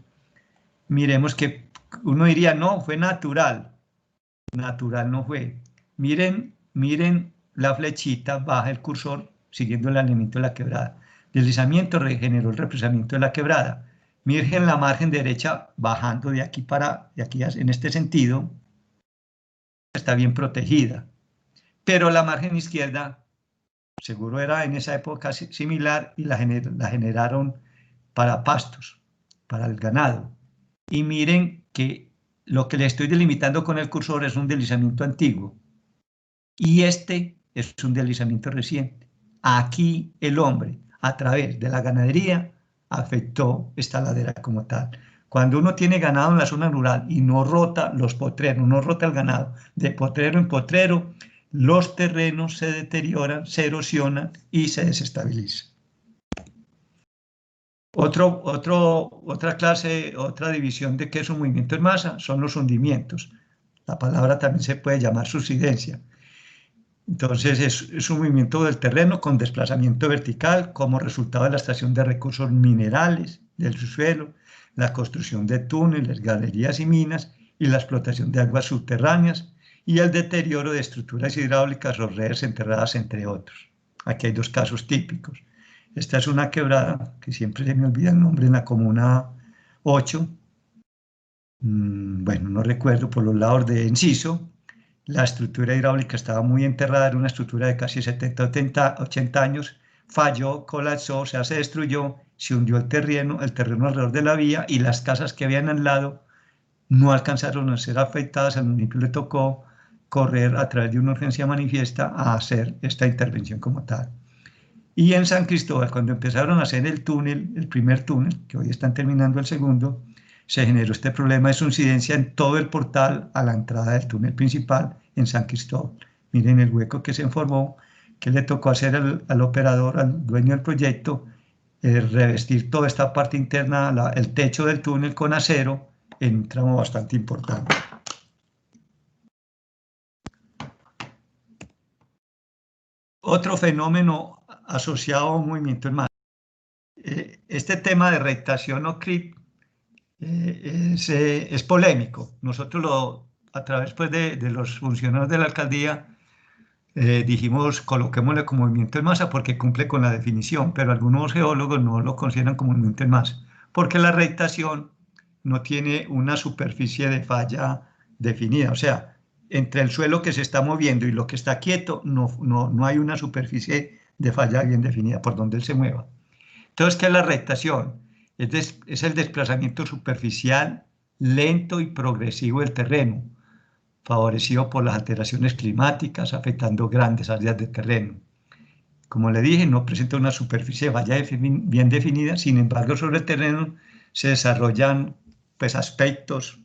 Miremos que uno diría, no, fue natural. Natural no fue. Miren la flechita, baja el cursor siguiendo el alineamiento de la quebrada. Deslizamiento generó el represamiento de la quebrada. Miren la margen derecha bajando de aquí en este sentido, está bien protegida. Pero la margen izquierda, seguro era en esa época similar, y la generaron para pastos, para el ganado. Y miren que lo que le estoy delimitando con el cursor es un deslizamiento antiguo, y este es un deslizamiento reciente. Aquí el hombre, a través de la ganadería, afectó esta ladera como tal. Cuando uno tiene ganado en la zona rural y no rota los potreros, no rota el ganado de potrero en potrero, los terrenos se deterioran, se erosionan y se desestabilizan. Otra división de qué es un movimiento en masa son los hundimientos. La palabra también se puede llamar subsidencia. Entonces es un movimiento del terreno con desplazamiento vertical como resultado de la extracción de recursos minerales del subsuelo, la construcción de túneles, galerías y minas, y la explotación de aguas subterráneas, y el deterioro de estructuras hidráulicas o redes enterradas, entre otros. Aquí hay 2 casos típicos. Esta es una quebrada, que siempre se me olvida el nombre, en la comuna 8. Bueno, no recuerdo, por los lados de Enciso. La estructura hidráulica estaba muy enterrada, era una estructura de casi 70, 80 años, falló, colapsó, se destruyó, se hundió el terreno alrededor de la vía, y las casas que habían al lado no alcanzaron a ser afectadas. Al municipio le tocó correr a través de una urgencia manifiesta a hacer esta intervención como tal. Y en San Cristóbal, cuando empezaron a hacer el túnel, el primer túnel, que hoy están terminando el segundo, se generó este problema de subsidencia en todo el portal a la entrada del túnel principal en San Cristóbal. Miren el hueco que se formó, que le tocó hacer al operador, al dueño del proyecto, revestir toda esta parte interna, el techo del túnel con acero, en un tramo bastante importante. Otro fenómeno asociado a un movimiento en masa. Este tema de rectación o CRIP es polémico. Nosotros a través pues, de los funcionarios de la alcaldía dijimos coloquémosle como movimiento en masa porque cumple con la definición, pero algunos geólogos no lo consideran como movimiento en masa, porque la rectación no tiene una superficie de falla definida, o sea, entre el suelo que se está moviendo y lo que está quieto no hay una superficie de falla bien definida por donde él se mueva. Entonces, ¿qué es la rectación? Es el desplazamiento superficial, lento y progresivo del terreno, favorecido por las alteraciones climáticas, afectando grandes áreas de terreno. Como le dije, no presenta una superficie de falla bien definida, sin embargo, sobre el terreno se desarrollan pues, aspectos,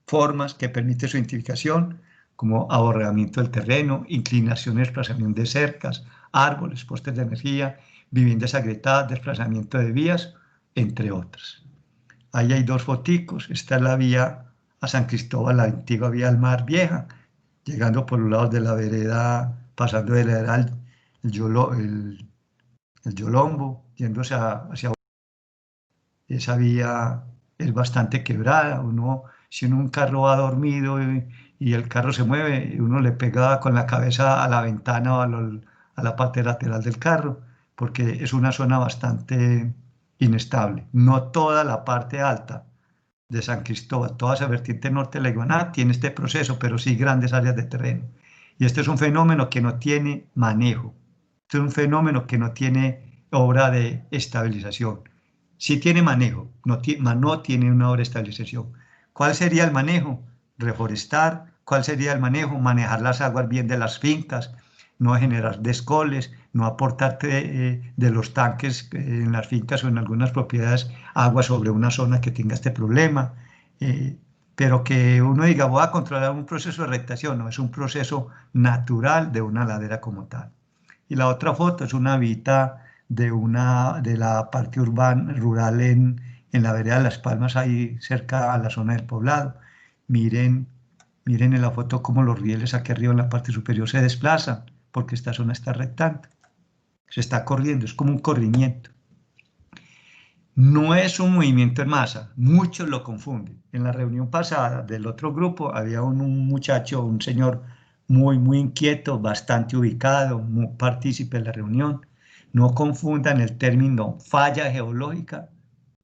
formas que permiten su identificación, como aborregamiento del terreno, inclinación y desplazamiento de cercas, árboles, postes de energía, viviendas agrietadas, desplazamiento de vías, entre otras. Ahí hay dos foticos. Esta es la vía a San Cristóbal, la antigua vía al Mar Vieja, llegando por los lados de la vereda, pasando de la vereda el Yolombo, yéndose hacia esa vía es bastante quebrada. Si un carro va dormido y el carro se mueve, uno le pega con la cabeza a la ventana o a la parte lateral del carro, porque es una zona bastante inestable. No toda la parte alta de San Cristóbal, toda esa vertiente norte de la Iguaná tiene este proceso, pero sí grandes áreas de terreno. Y este es un fenómeno que no tiene manejo. Este es un fenómeno que no tiene obra de estabilización. Sí tiene manejo, no tiene una obra de estabilización. ¿Cuál sería el manejo? Reforestar. ¿Cuál sería el manejo? Manejar las aguas bien de las fincas, no generar descoles, no aportarte de los tanques en las fincas o en algunas propiedades agua sobre una zona que tenga este problema, pero que uno diga voy a controlar un proceso de rectación, no, es un proceso natural de una ladera como tal. Y la otra foto es una vista de la parte urbana, rural en la vereda de Las Palmas, ahí cerca a la zona del poblado. Miren en la foto cómo los rieles aquí arriba en la parte superior se desplazan, porque esta zona está rectante. Se está corriendo, es como un corrimiento. No es un movimiento en masa, muchos lo confunden. En la reunión pasada del otro grupo había un muchacho, un señor muy inquieto, bastante ubicado, muy partícipe en la reunión. No confundan el término falla geológica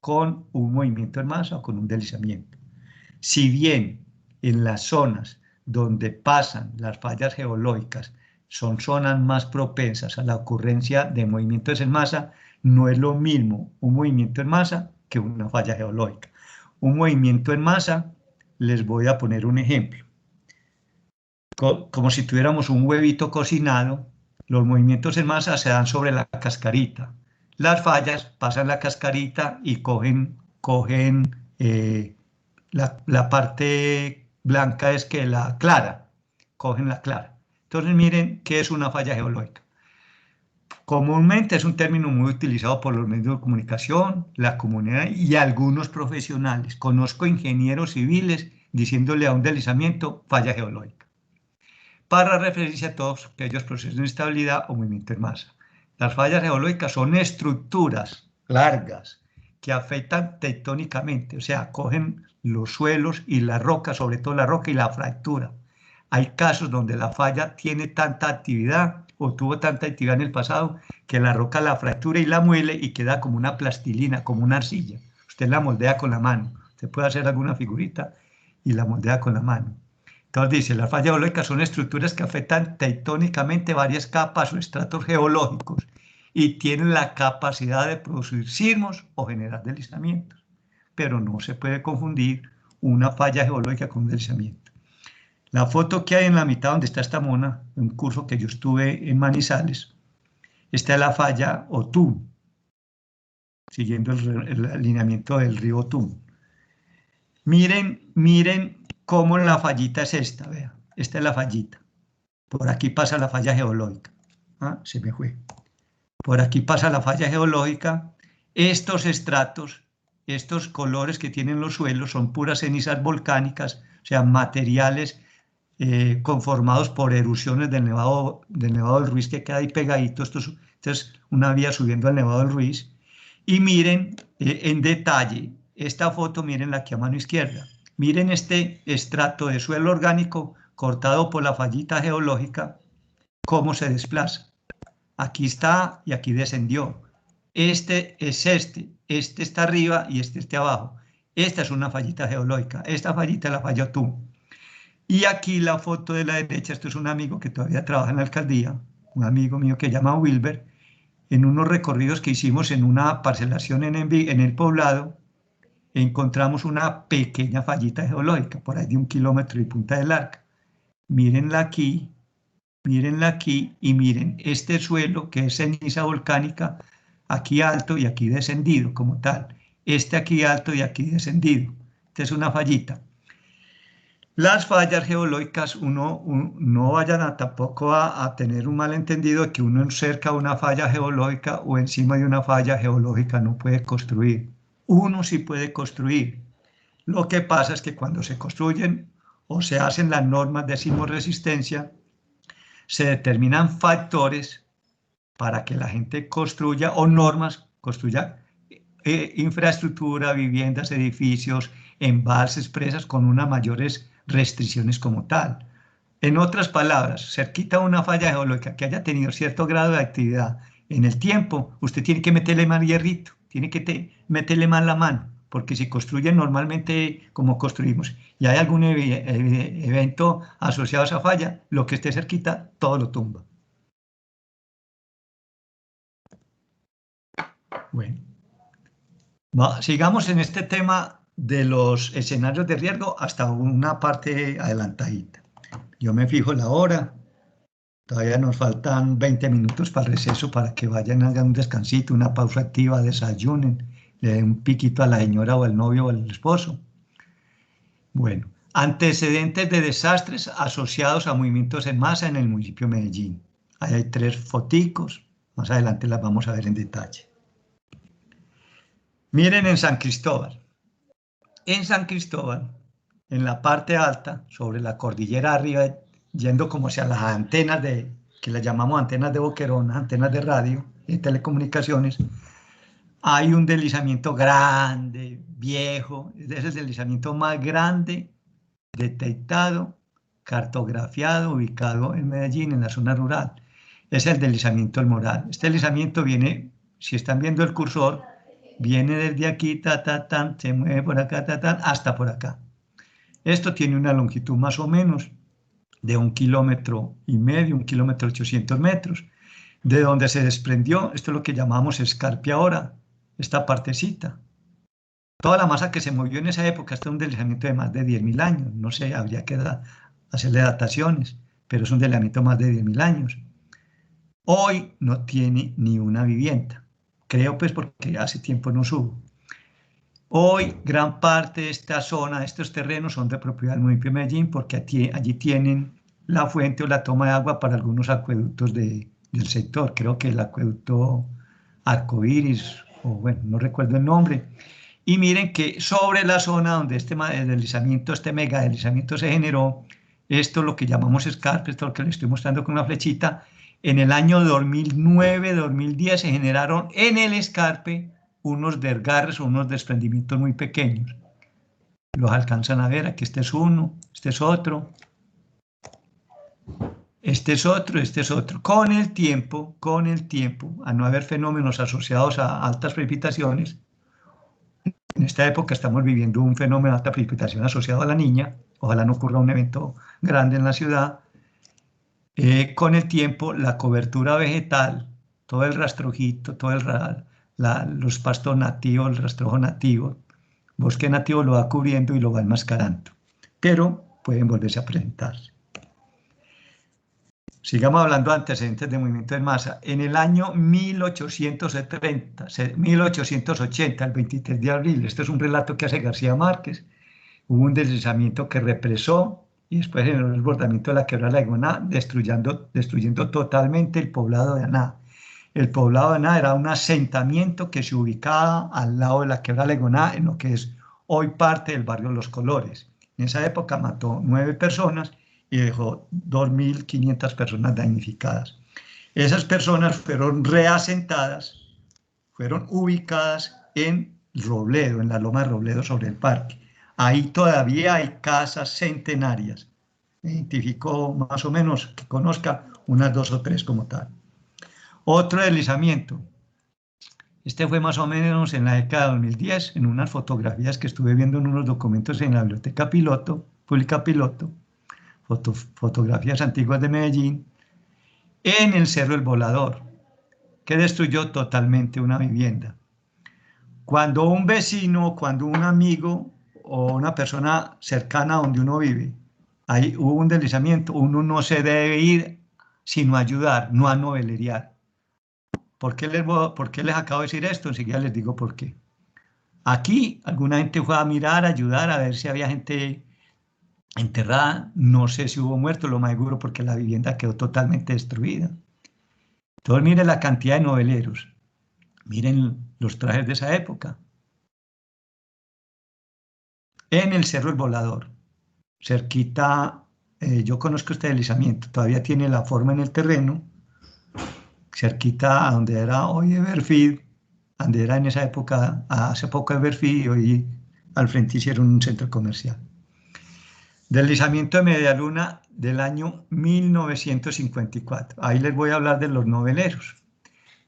con un movimiento en masa o con un deslizamiento. Si bien en las zonas donde pasan las fallas geológicas son zonas más propensas a la ocurrencia de movimientos en masa, no es lo mismo un movimiento en masa que una falla geológica. Un movimiento en masa, les voy a poner un ejemplo. Como si tuviéramos un huevito cocinado, los movimientos en masa se dan sobre la cascarita. Las fallas pasan la cascarita y cogen la parte blanca, es que la clara, cogen la clara. Entonces miren qué es una falla geológica. Comúnmente es un término muy utilizado por los medios de comunicación, la comunidad y algunos profesionales. Conozco ingenieros civiles diciéndole a un deslizamiento falla geológica, para referirse a todos aquellos procesos de inestabilidad o movimiento en masa. Las fallas geológicas son estructuras largas que afectan tectónicamente, o sea, cogen los suelos y la roca, sobre todo la roca y la fractura. Hay casos donde la falla tiene tanta actividad o tuvo tanta actividad en el pasado que la roca la fractura y la muele y queda como una plastilina, como una arcilla. Usted la moldea con la mano. Usted puede hacer alguna figurita y la moldea con la mano. Entonces dice, las fallas geológicas son estructuras que afectan tectónicamente varias capas o estratos geológicos y tienen la capacidad de producir sismos o generar deslizamientos. Pero no se puede confundir una falla geológica con un deslizamiento. La foto que hay en la mitad donde está esta mona, un curso que yo estuve en Manizales, esta es la falla Otún, siguiendo el alineamiento del río Otún. Miren cómo la fallita es esta, vean, esta es la fallita. Por aquí pasa la falla geológica. Se me fue. Por aquí pasa la falla geológica. Estos estratos, estos colores que tienen los suelos son puras cenizas volcánicas, o sea, materiales conformados por erupciones del Nevado del Ruiz, que queda ahí pegadito. Esto es una vía subiendo al Nevado del Ruiz. Y miren en detalle esta foto, mirenla aquí a mano izquierda. Miren este estrato de suelo orgánico cortado por la fallita geológica, cómo se desplaza. Aquí está y aquí descendió. Este es este está arriba y este está abajo. Esta es una fallita geológica, esta fallita la falló tú. Y aquí la foto de la derecha, esto es un amigo que todavía trabaja en la alcaldía, un amigo mío que se llama Wilber, en unos recorridos que hicimos en una parcelación en el poblado, encontramos una pequeña fallita geológica, por ahí de 1 kilómetro y punta del arca. Mírenla aquí y miren este suelo que es ceniza volcánica, aquí alto y aquí descendido como tal. Este aquí alto y aquí descendido. Esta es una fallita. Las fallas geológicas, no vayan tampoco a tener un malentendido de que uno cerca de una falla geológica o encima de una falla geológica no puede construir. Uno sí puede construir. Lo que pasa es que cuando se construyen o se hacen las normas de sismoresistencia, se determinan factores para que la gente construya, o normas, construya infraestructura, viviendas, edificios, embalses, presas con unas mayores restricciones como tal. En otras palabras, cerquita a una falla geológica que haya tenido cierto grado de actividad en el tiempo, usted tiene que meterle más hierrito, tiene que meterle más la mano, porque si construyen normalmente como construimos y hay algún evento asociado a esa falla, lo que esté cerquita, todo lo tumba. Bueno, sigamos en este tema de los escenarios de riesgo hasta una parte adelantadita. Yo me fijo la hora, todavía nos faltan 20 minutos para el receso, para que vayan, hagan un descansito, una pausa activa, desayunen, le den un piquito a la señora o al novio o al esposo. Bueno, antecedentes de desastres asociados a movimientos en masa en el municipio de Medellín. Ahí hay 3 foticos, más adelante las vamos a ver en detalle. Miren en San Cristóbal. En San Cristóbal, en la parte alta, sobre la cordillera arriba, yendo como hacia las antenas que las llamamos antenas de Boquerón, antenas de radio y telecomunicaciones, hay un deslizamiento grande, viejo, es el deslizamiento más grande detectado, cartografiado, ubicado en Medellín, en la zona rural. Es el deslizamiento del Moral. Este deslizamiento viene, si están viendo el cursor, viene desde aquí, se mueve por acá, hasta por acá. Esto tiene una longitud más o menos de 1,5 kilómetros, 1,8 kilómetros. De donde se desprendió, esto es lo que llamamos escarpia ahora, esta partecita. Toda la masa que se movió en esa época, este es un deslizamiento de más de 10.000 años. No sé, habría que hacerle dataciones, pero es un deslizamiento de más de 10.000 años. Hoy no tiene ni una vivienda. Creo pues porque hace tiempo no subo. Hoy gran parte de esta zona, estos terrenos son de propiedad del municipio de Medellín, porque allí tienen la fuente o la toma de agua para algunos acueductos del sector. Creo que el acueducto Arcoíris, o bueno, no recuerdo el nombre. Y miren que sobre la zona donde este mega deslizamiento se generó, esto es lo que llamamos escarpe, esto es lo que les estoy mostrando con una flechita. En el año 2009-2010 se generaron en el escarpe unos desgarres o unos desprendimientos muy pequeños. Los alcanzan a ver, aquí este es uno, este es otro, este es otro, este es otro. Con el tiempo, a no haber fenómenos asociados a altas precipitaciones, en esta época estamos viviendo un fenómeno de alta precipitación asociado a la Niña, ojalá no ocurra un evento grande en la ciudad. Con el tiempo, la cobertura vegetal, todo el rastrojito, los pastos nativos, el rastrojo nativo, bosque nativo lo va cubriendo y lo va enmascarando, pero pueden volverse a presentarse. Sigamos hablando de antecedentes de movimiento en masa. En el año 1880, el 23 de abril, este es un relato que hace García Márquez, hubo un deslizamiento que represó y después generó el desbordamiento de la quebrada de Aná, destruyendo totalmente el poblado de Aná. El poblado de Aná era un asentamiento que se ubicaba al lado de la quebrada de Aná, en lo que es hoy parte del barrio Los Colores. En esa época mató 9 personas y dejó 2.500 personas damnificadas. Esas personas fueron reasentadas, fueron ubicadas en Robledo, en la loma de Robledo sobre el parque. Ahí todavía hay casas centenarias. Identificó más o menos, que conozca, unas 2 o 3 como tal. Otro deslizamiento. Este fue más o menos en la década de 2010, en unas fotografías que estuve viendo en unos documentos en la Biblioteca Pública Piloto, fotografías antiguas de Medellín, en el Cerro El Volador, que destruyó totalmente una vivienda. Cuando un vecino, cuando un amigo o una persona cercana a donde uno vive, ahí hubo un deslizamiento, uno no se debe ir sino a ayudar, no a novelerear. ¿Por qué les acabo de decir esto? Enseguida les digo por qué. Aquí alguna gente fue a mirar, a ayudar, a ver si había gente enterrada. No sé si hubo muertos, lo más seguro, porque la vivienda quedó totalmente destruida. Entonces miren la cantidad de noveleros. Miren los trajes de esa época. En el Cerro El Volador, cerquita, yo conozco este deslizamiento, todavía tiene la forma en el terreno, cerquita a donde era hoy Everfeed, donde era en esa época, hace poco Everfeed, y hoy al frente hicieron un centro comercial. Deslizamiento de Medialuna del año 1954. Ahí les voy a hablar de los noveleros.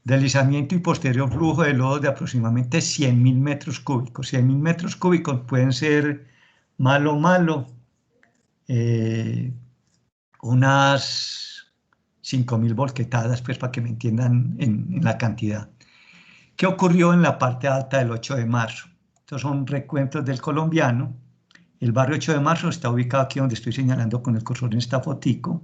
Deslizamiento y posterior flujo de lodo de aproximadamente 100.000 metros cúbicos. 100.000 metros cúbicos pueden ser unas 5.000 volquetadas, pues para que me entiendan en la cantidad. ¿Qué ocurrió en la parte alta del 8 de marzo? Estos son recuentos del colombiano. El barrio 8 de marzo está ubicado aquí donde estoy señalando con el cursor en esta fotico.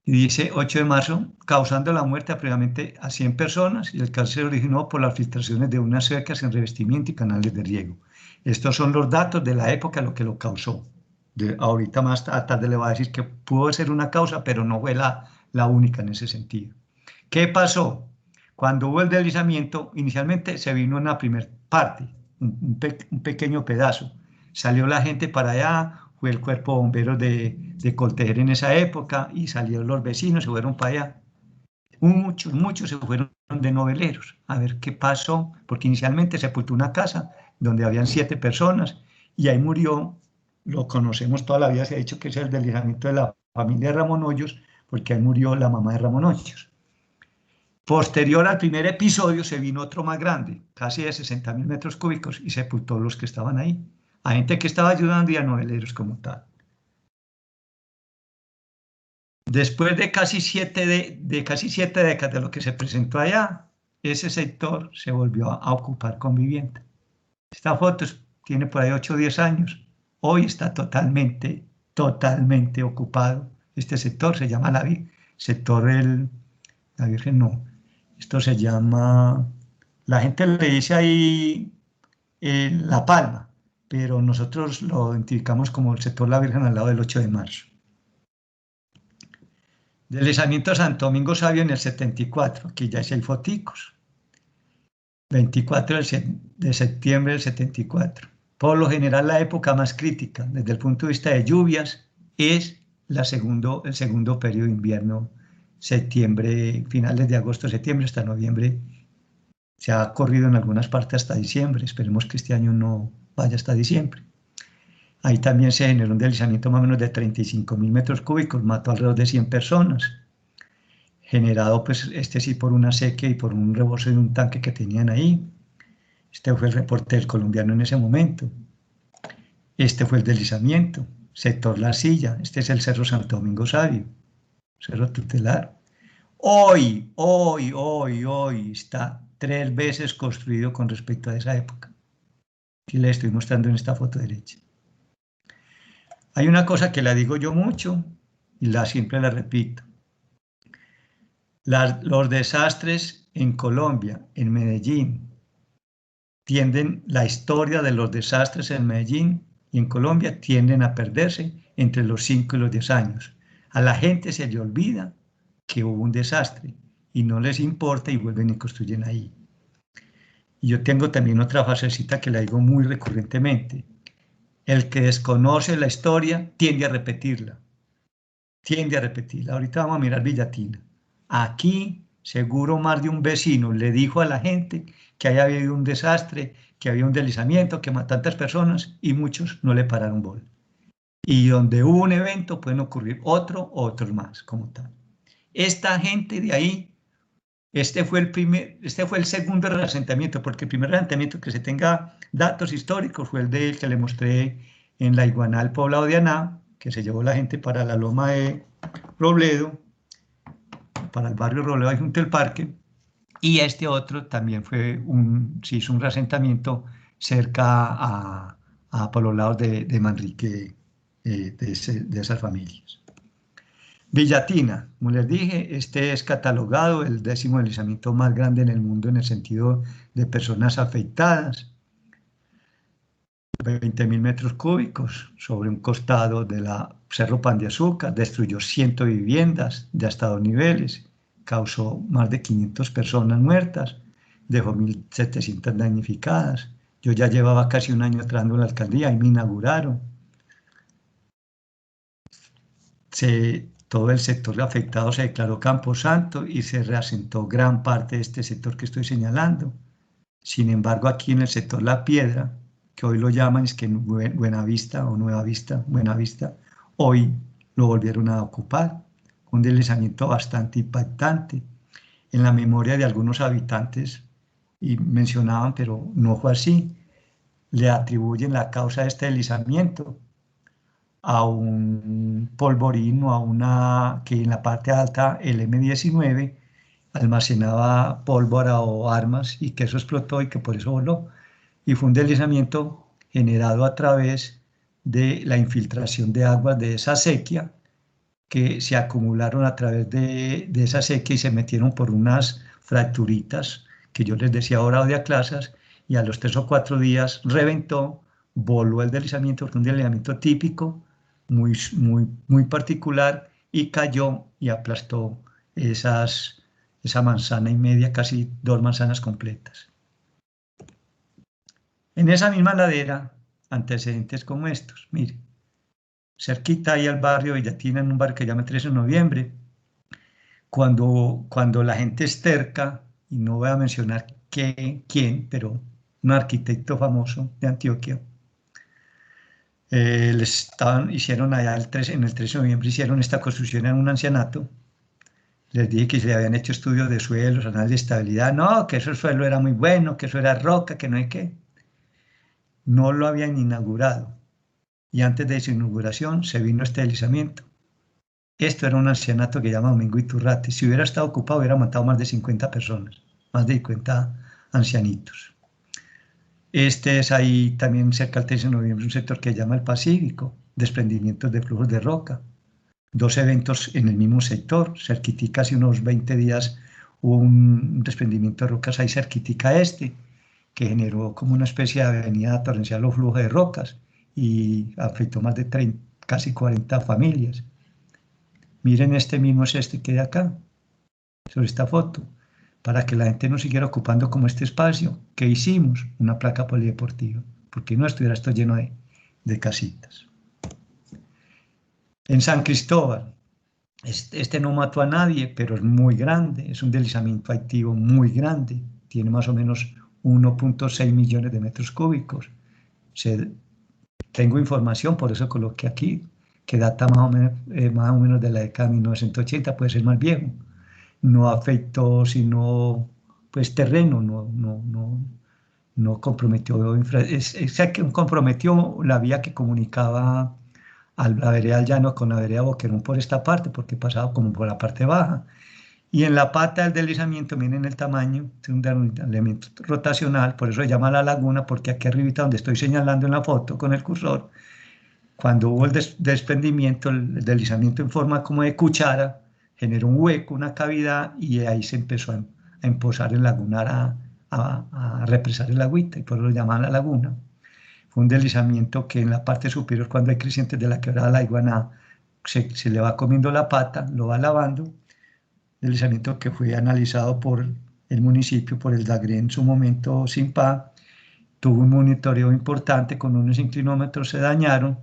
Y dice 8 de marzo, causando la muerte aproximadamente a 100 personas, y el caso se originó por las filtraciones de unas cercas en revestimiento y canales de riego. Estos son los datos de la época, lo que lo causó. Ahorita más tarde le voy a decir que pudo ser una causa, pero no fue la única en ese sentido. ¿Qué pasó? Cuando hubo el deslizamiento, inicialmente se vino en la primera parte, un pequeño pedazo. Salió la gente para allá, fue el cuerpo de bomberos de Coltejer en esa época, y salieron los vecinos, se fueron para allá. Muchos se fueron de noveleros a ver qué pasó, porque inicialmente se sepultó una casa donde habían 7 personas, y ahí murió, lo conocemos toda la vida, se ha dicho que es el deslizamiento de la familia de Ramón Hoyos, porque ahí murió la mamá de Ramón Hoyos. Posterior al primer episodio se vino otro más grande, casi de 60.000 metros cúbicos, y sepultó los que estaban ahí, a gente que estaba ayudando y a noveleros como tal. Después de casi 7 décadas de lo que se presentó allá, ese sector se volvió a ocupar con vivienda. Esta foto tiene por ahí 8 o 10 años. Hoy está totalmente ocupado. Este sector se llama la Virgen no. Esto se llama, la gente le dice ahí La Palma, pero nosotros lo identificamos como el sector La Virgen al lado del 8 de marzo. Deslizamiento de Santo Domingo Sabio en el 74, aquí ya hay foticos. 24 de septiembre del 74. Por lo general la época más crítica desde el punto de vista de lluvias es el segundo periodo de invierno, septiembre, finales de agosto, septiembre hasta noviembre. Se ha corrido en algunas partes hasta diciembre, esperemos que este año no vaya hasta diciembre. Ahí también se generó un deslizamiento más o menos de 35.000 metros cúbicos, mató alrededor de 100 personas, generado pues sí por una sequía y por un rebozo de un tanque que tenían ahí. Este fue el reporte del colombiano en ese momento. Este fue el deslizamiento, sector La Silla, este es el Cerro Santo Domingo Sabio, Cerro Tutelar. Hoy está 3 veces construido con respecto a esa época. Aquí les estoy mostrando en esta foto derecha. Hay una cosa que la digo yo mucho y siempre la repito. Los desastres en Colombia, en Medellín, la historia de los desastres en Medellín y en Colombia tienden a perderse entre los 5 y los 10 años. A la gente se le olvida que hubo un desastre y no les importa y vuelven y construyen ahí. Y yo tengo también otra frasecita que la digo muy recurrentemente. El que desconoce la historia tiende a repetirla. Ahorita vamos a mirar Villatina. Aquí seguro más de un vecino le dijo a la gente que había habido un desastre, que había un deslizamiento, que mataron tantas personas y muchos no le pararon bola. Y donde hubo un evento pueden ocurrir otros más como tal. Esta gente de ahí, este fue el segundo asentamiento, porque el primer asentamiento que se tenga datos históricos fue el del que le mostré en la Iguaná, el poblado de Aná, que se llevó la gente para la loma de Robledo, para el barrio Robledo ahí junto al parque, y este otro también se hizo un asentamiento cerca por los lados de Manrique, de esas familias. Villatina, como les dije, este es catalogado el 10º deslizamiento más grande en el mundo en el sentido de personas afectadas. 20.000 metros cúbicos sobre un costado de la Cerro Pan de Azúcar, destruyó 100 viviendas de hasta 2 niveles, causó más de 500 personas muertas, dejó 1.700 damnificadas. Yo ya llevaba casi un año trabajando en la alcaldía y me inauguraron. Todo el sector afectado se declaró camposanto y se reasentó gran parte de este sector que estoy señalando. Sin embargo, aquí en el sector La Piedra, que hoy lo llaman es que Buenavista o Nueva Vista, Buenavista, hoy lo volvieron a ocupar. Un deslizamiento bastante impactante en la memoria de algunos habitantes, y mencionaban, pero no fue así, le atribuyen la causa de este deslizamiento a un polvorín o que en la parte alta, el M19, almacenaba pólvora o armas y que eso explotó y que por eso voló. Y fue un deslizamiento generado a través de la infiltración de aguas de esa sequía que se acumularon a través de esa sequía y se metieron por unas fracturitas que yo les decía ahora de aclasas, y a los 3 o 4 días reventó, voló el deslizamiento, fue un deslizamiento típico, muy particular, y cayó y aplastó esa manzana y media, casi 2 manzanas completas. En esa misma ladera, antecedentes como estos, miren, cerquita ahí al barrio Villatina, en un barrio que se llama 13 de noviembre, cuando la gente es terca, y no voy a mencionar quién, pero un arquitecto famoso de Antioquia, hicieron allá en el 13 de noviembre, hicieron esta construcción en un ancianato. Les dije que se le habían hecho estudios de suelos, análisis de estabilidad, no, que ese suelo era muy bueno, que eso era roca, que no hay qué. No lo habían inaugurado, y antes de su inauguración se vino este deslizamiento. Esto era un ancianato que llama Domingo Iturrate. Si hubiera estado ocupado, hubiera matado más de 50 personas, más de 50 ancianitos. Este es ahí también cerca del 13 de noviembre, un sector que se llama el Pacífico, desprendimientos de flujos de roca. 2 eventos en el mismo sector, cerquitica, hace unos 20 días hubo un desprendimiento de rocas ahí cerquitica que generó como una especie de avenida torrencial o flujo de rocas y afectó más de 30, casi 40 familias. Miren, este mismo es este que hay acá, sobre esta foto, para que la gente no siguiera ocupando como este espacio. ¿Qué hicimos? Una placa polideportiva, porque no estuviera esto lleno de casitas. En San Cristóbal, este no mató a nadie, pero es muy grande, es un deslizamiento activo muy grande, tiene más o menos 1.6 millones de metros cúbicos. Tengo información, por eso coloqué aquí, que data más o menos de la década de 1980, puede ser más viejo. No afectó sino pues terreno, no comprometió, comprometió la vía que comunicaba a la vereda Llano con la vereda Boquerón por esta parte, porque pasaba como por la parte baja. Y en la pata del deslizamiento, miren el tamaño, es un elemento rotacional, por eso se llama la laguna, porque aquí arribita donde estoy señalando en la foto con el cursor, cuando hubo el desprendimiento, el deslizamiento en forma como de cuchara, generó un hueco, una cavidad, y ahí se empezó a empozar el lagunar, a represar el agüita, y por eso lo llaman la laguna. Fue un deslizamiento que en la parte superior, cuando hay crecientes de la quebrada La Iguaná, se le va comiendo la pata, lo va lavando. Deslizamiento que fue analizado por el municipio, por el DAGRE en su momento, SINPA, tuvo un monitoreo importante, con unos inclinómetros se dañaron.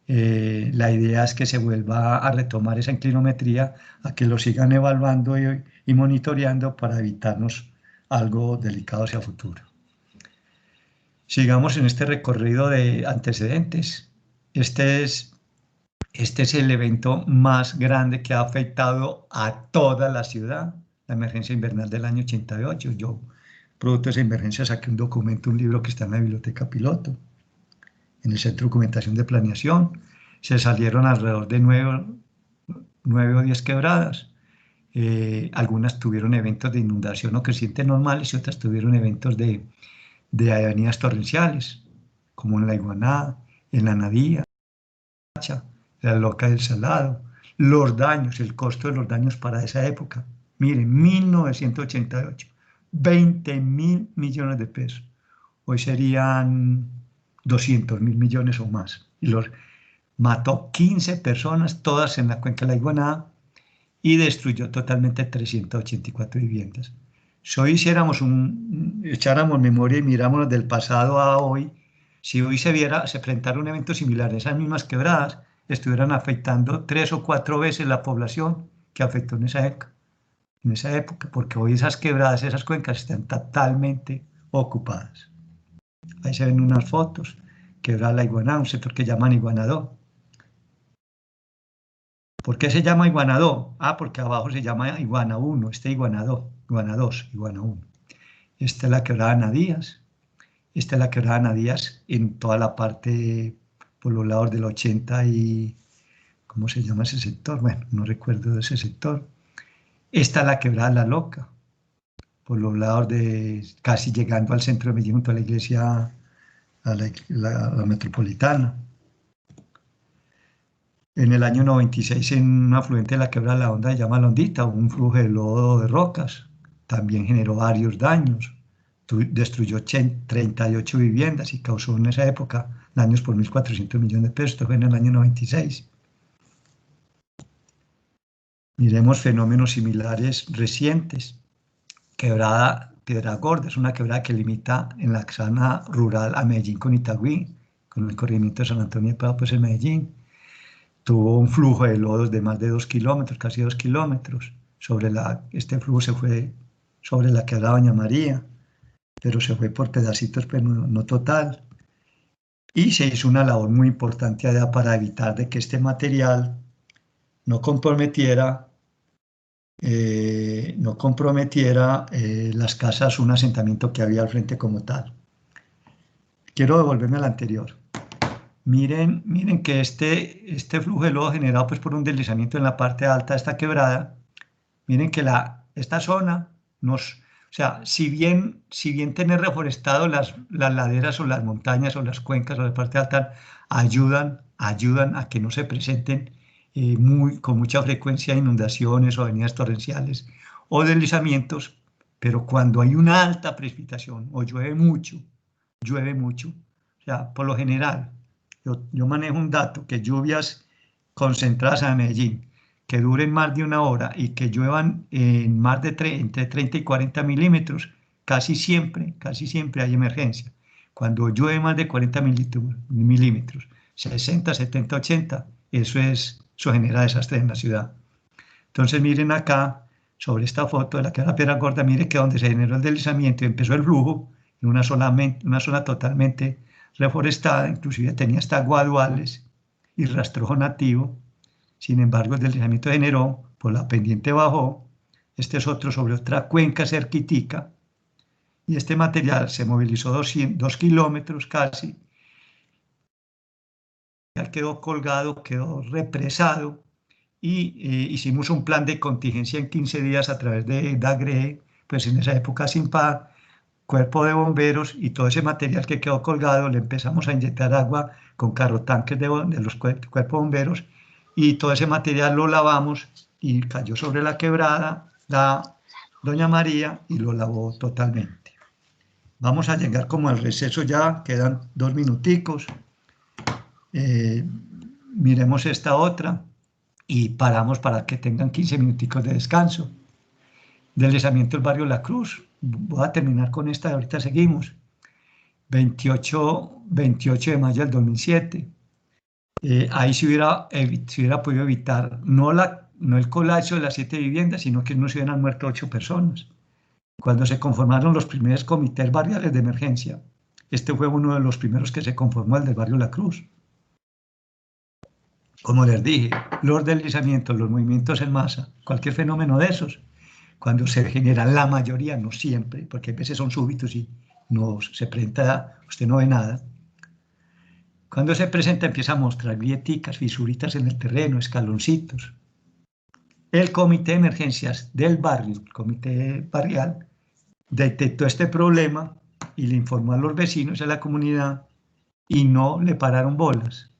La idea es que se vuelva a retomar esa inclinometría, a que lo sigan evaluando y monitoreando para evitarnos algo delicado hacia futuro. Sigamos en este recorrido de antecedentes. Este es el evento más grande que ha afectado a toda la ciudad, la emergencia invernal del año 88. Yo, producto de esa emergencia, saqué un documento, un libro que está en la Biblioteca Piloto, en el Centro de Documentación de Planeación. Se salieron alrededor de 9 o 10 quebradas. Algunas tuvieron eventos de inundación o crecientes normales y otras tuvieron eventos de avenidas torrenciales, como en la Iguaná, en la Nadía, la Loca del Salado. Los daños, el costo de los daños para esa época. Miren, 1988, 20.000 millones de pesos. Hoy serían 200.000 millones o más. Y mató 15 personas, todas en la cuenca de la Iguaná, y destruyó totalmente 384 viviendas. Si hoy echáramos memoria y miramos del pasado a hoy, si hoy se presentara un evento similar, esas mismas quebradas estuvieran afectando 3 o 4 veces la población que afectó en esa época, porque hoy esas quebradas, esas cuencas están totalmente ocupadas. Ahí se ven unas fotos, quebrada la Iguaná, un sector que llaman Iguanadó. ¿Por qué se llama Iguanadó? Porque abajo se llama Iguana 1, Iguanadó, Iguana 2, Iguana 1. Esta es la quebrada Nadías. Esta es la quebrada Nadías en toda la parte, por los lados del 80 y... ¿Cómo se llama ese sector? Bueno, no recuerdo de ese sector. Esta es la quebrada La Loca, por los lados de... casi llegando al centro de Medellín, junto a la iglesia, a la metropolitana. En el año 96, en un afluente de la quebrada La Honda, se llama La Hondita, hubo un flujo de lodo de rocas, también generó varios daños, destruyó 38 viviendas y causó en esa época daños por 1.400 millones de pesos. Esto fue en el año 96. Miremos fenómenos similares recientes. Quebrada Piedra Gorda, es una quebrada que limita en la zona rural a Medellín con Itagüí, con el corregimiento de San Antonio de Padua, pues en Medellín. Tuvo un flujo de lodos de más de 2 kilómetros, casi 2 kilómetros. Este flujo se fue sobre la quebrada Doña María, pero se fue por pedacitos, pero no total. Y se hizo una labor muy importante allá para evitar de que este material no comprometiera las casas, un asentamiento que había al frente como tal. Quiero devolverme al anterior. Miren que este flujo de lodo generado pues, por un deslizamiento en la parte alta de esta quebrada, miren que esta zona o sea, si bien tener reforestado las laderas o las montañas o las cuencas o la parte alta ayudan a que no se presenten con mucha frecuencia inundaciones o avenidas torrenciales o deslizamientos, pero cuando hay una alta precipitación o llueve mucho, o sea, por lo general, yo manejo un dato, que lluvias concentradas en Medellín, que duren más de 1 hora y que lluevan en más de entre 30 y 40 milímetros, casi siempre hay emergencia. Cuando llueve más de 40 milímetros, 60, 70, 80, eso genera desastre en la ciudad. Entonces miren acá, sobre esta foto de la quebrada Piedra Gorda, miren que donde se generó el deslizamiento y empezó el flujo, en una zona totalmente reforestada, inclusive tenía hasta guaduales y rastrojo nativo. Sin embargo, el deslizamiento generó, por la pendiente bajó, este es otro sobre otra cuenca cerquitica, y este material se movilizó 2 kilómetros casi, quedó colgado, quedó represado, y hicimos un plan de contingencia en 15 días a través de DAGRE, pues en esa época SINPAD, Cuerpo de Bomberos, y todo ese material que quedó colgado le empezamos a inyectar agua con carrotanques de los Cuerpo de Bomberos, y todo ese material lo lavamos y cayó sobre la quebrada, la Doña María, y lo lavó totalmente. Vamos a llegar como al receso ya, quedan 2 minuticos. Miremos esta otra y paramos para que tengan 15 minuticos de descanso. Deslizamiento del barrio La Cruz. Voy a terminar con esta y ahorita seguimos. 28 de mayo del 2007. Ahí se hubiera podido evitar no el colapso de las 7 viviendas, sino que no se hubieran muerto 8 personas. Cuando se conformaron los primeros comités barriales de emergencia, este fue uno de los primeros que se conformó, el del barrio La Cruz. Como les dije, los deslizamientos, los movimientos en masa, cualquier fenómeno de esos, cuando se genera, la mayoría, no siempre, porque a veces son súbitos y no se presenta, usted no ve nada. Cuando se presenta empieza a mostrar grieticas, fisuritas en el terreno, escaloncitos. El comité de emergencias del barrio, el comité barrial, detectó este problema y le informó a los vecinos de la comunidad y no le pararon bolas.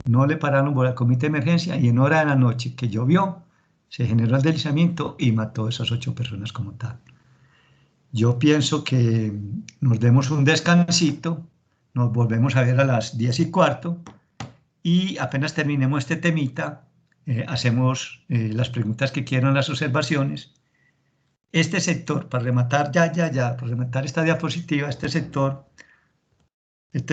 No le pararon bolas al comité de emergencia y en hora de la noche que llovió, se generó el deslizamiento y mató a esas 8 personas como tal. Yo pienso que nos demos un descansito, nos volvemos a ver a las 10:15 y apenas terminemos este temita, hacemos las preguntas que quieran, las observaciones. Este sector, para rematar para rematar esta diapositiva, este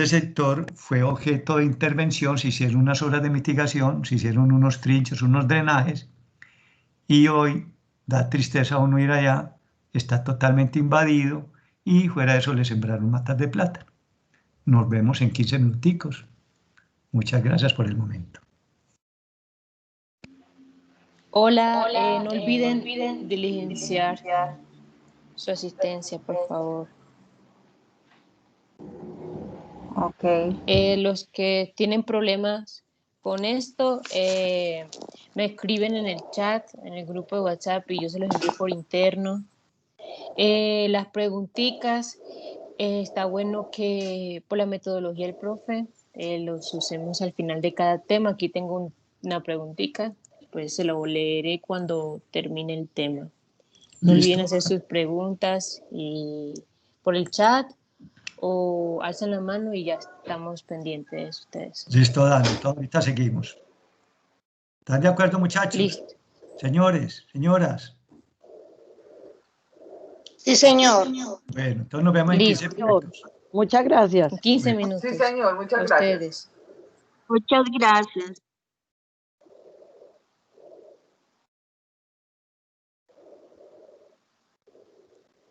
sector fue objeto de intervención, se hicieron unas obras de mitigación, se hicieron unos trinchos, unos drenajes, y hoy da tristeza uno ir allá, está totalmente invadido y fuera de eso le sembraron matas de plátano. Nos vemos en 15 minuticos. Muchas gracias por el momento. Hola, no olviden diligenciar su asistencia, por favor. Ok. Los que tienen problemas con esto, me escriben en el chat, en el grupo de WhatsApp y yo se los envío por interno. Las preguntitas, está bueno que por la metodología del profe los usemos al final de cada tema. Aquí tengo una preguntita, pues se lo leeré cuando termine el tema. No olviden hacer sus preguntas y por el chat o alzan la mano y ya estamos pendientes de ustedes. Listo, Dani, ahorita seguimos. ¿Están de acuerdo, muchachos? Listo. Señores, señoras. Sí, señor. Bueno, entonces nos vemos en 15 Listo. minutos. Muchas gracias. En 15 Bueno. minutos. Sí, señor, muchas A gracias. ustedes. Muchas gracias.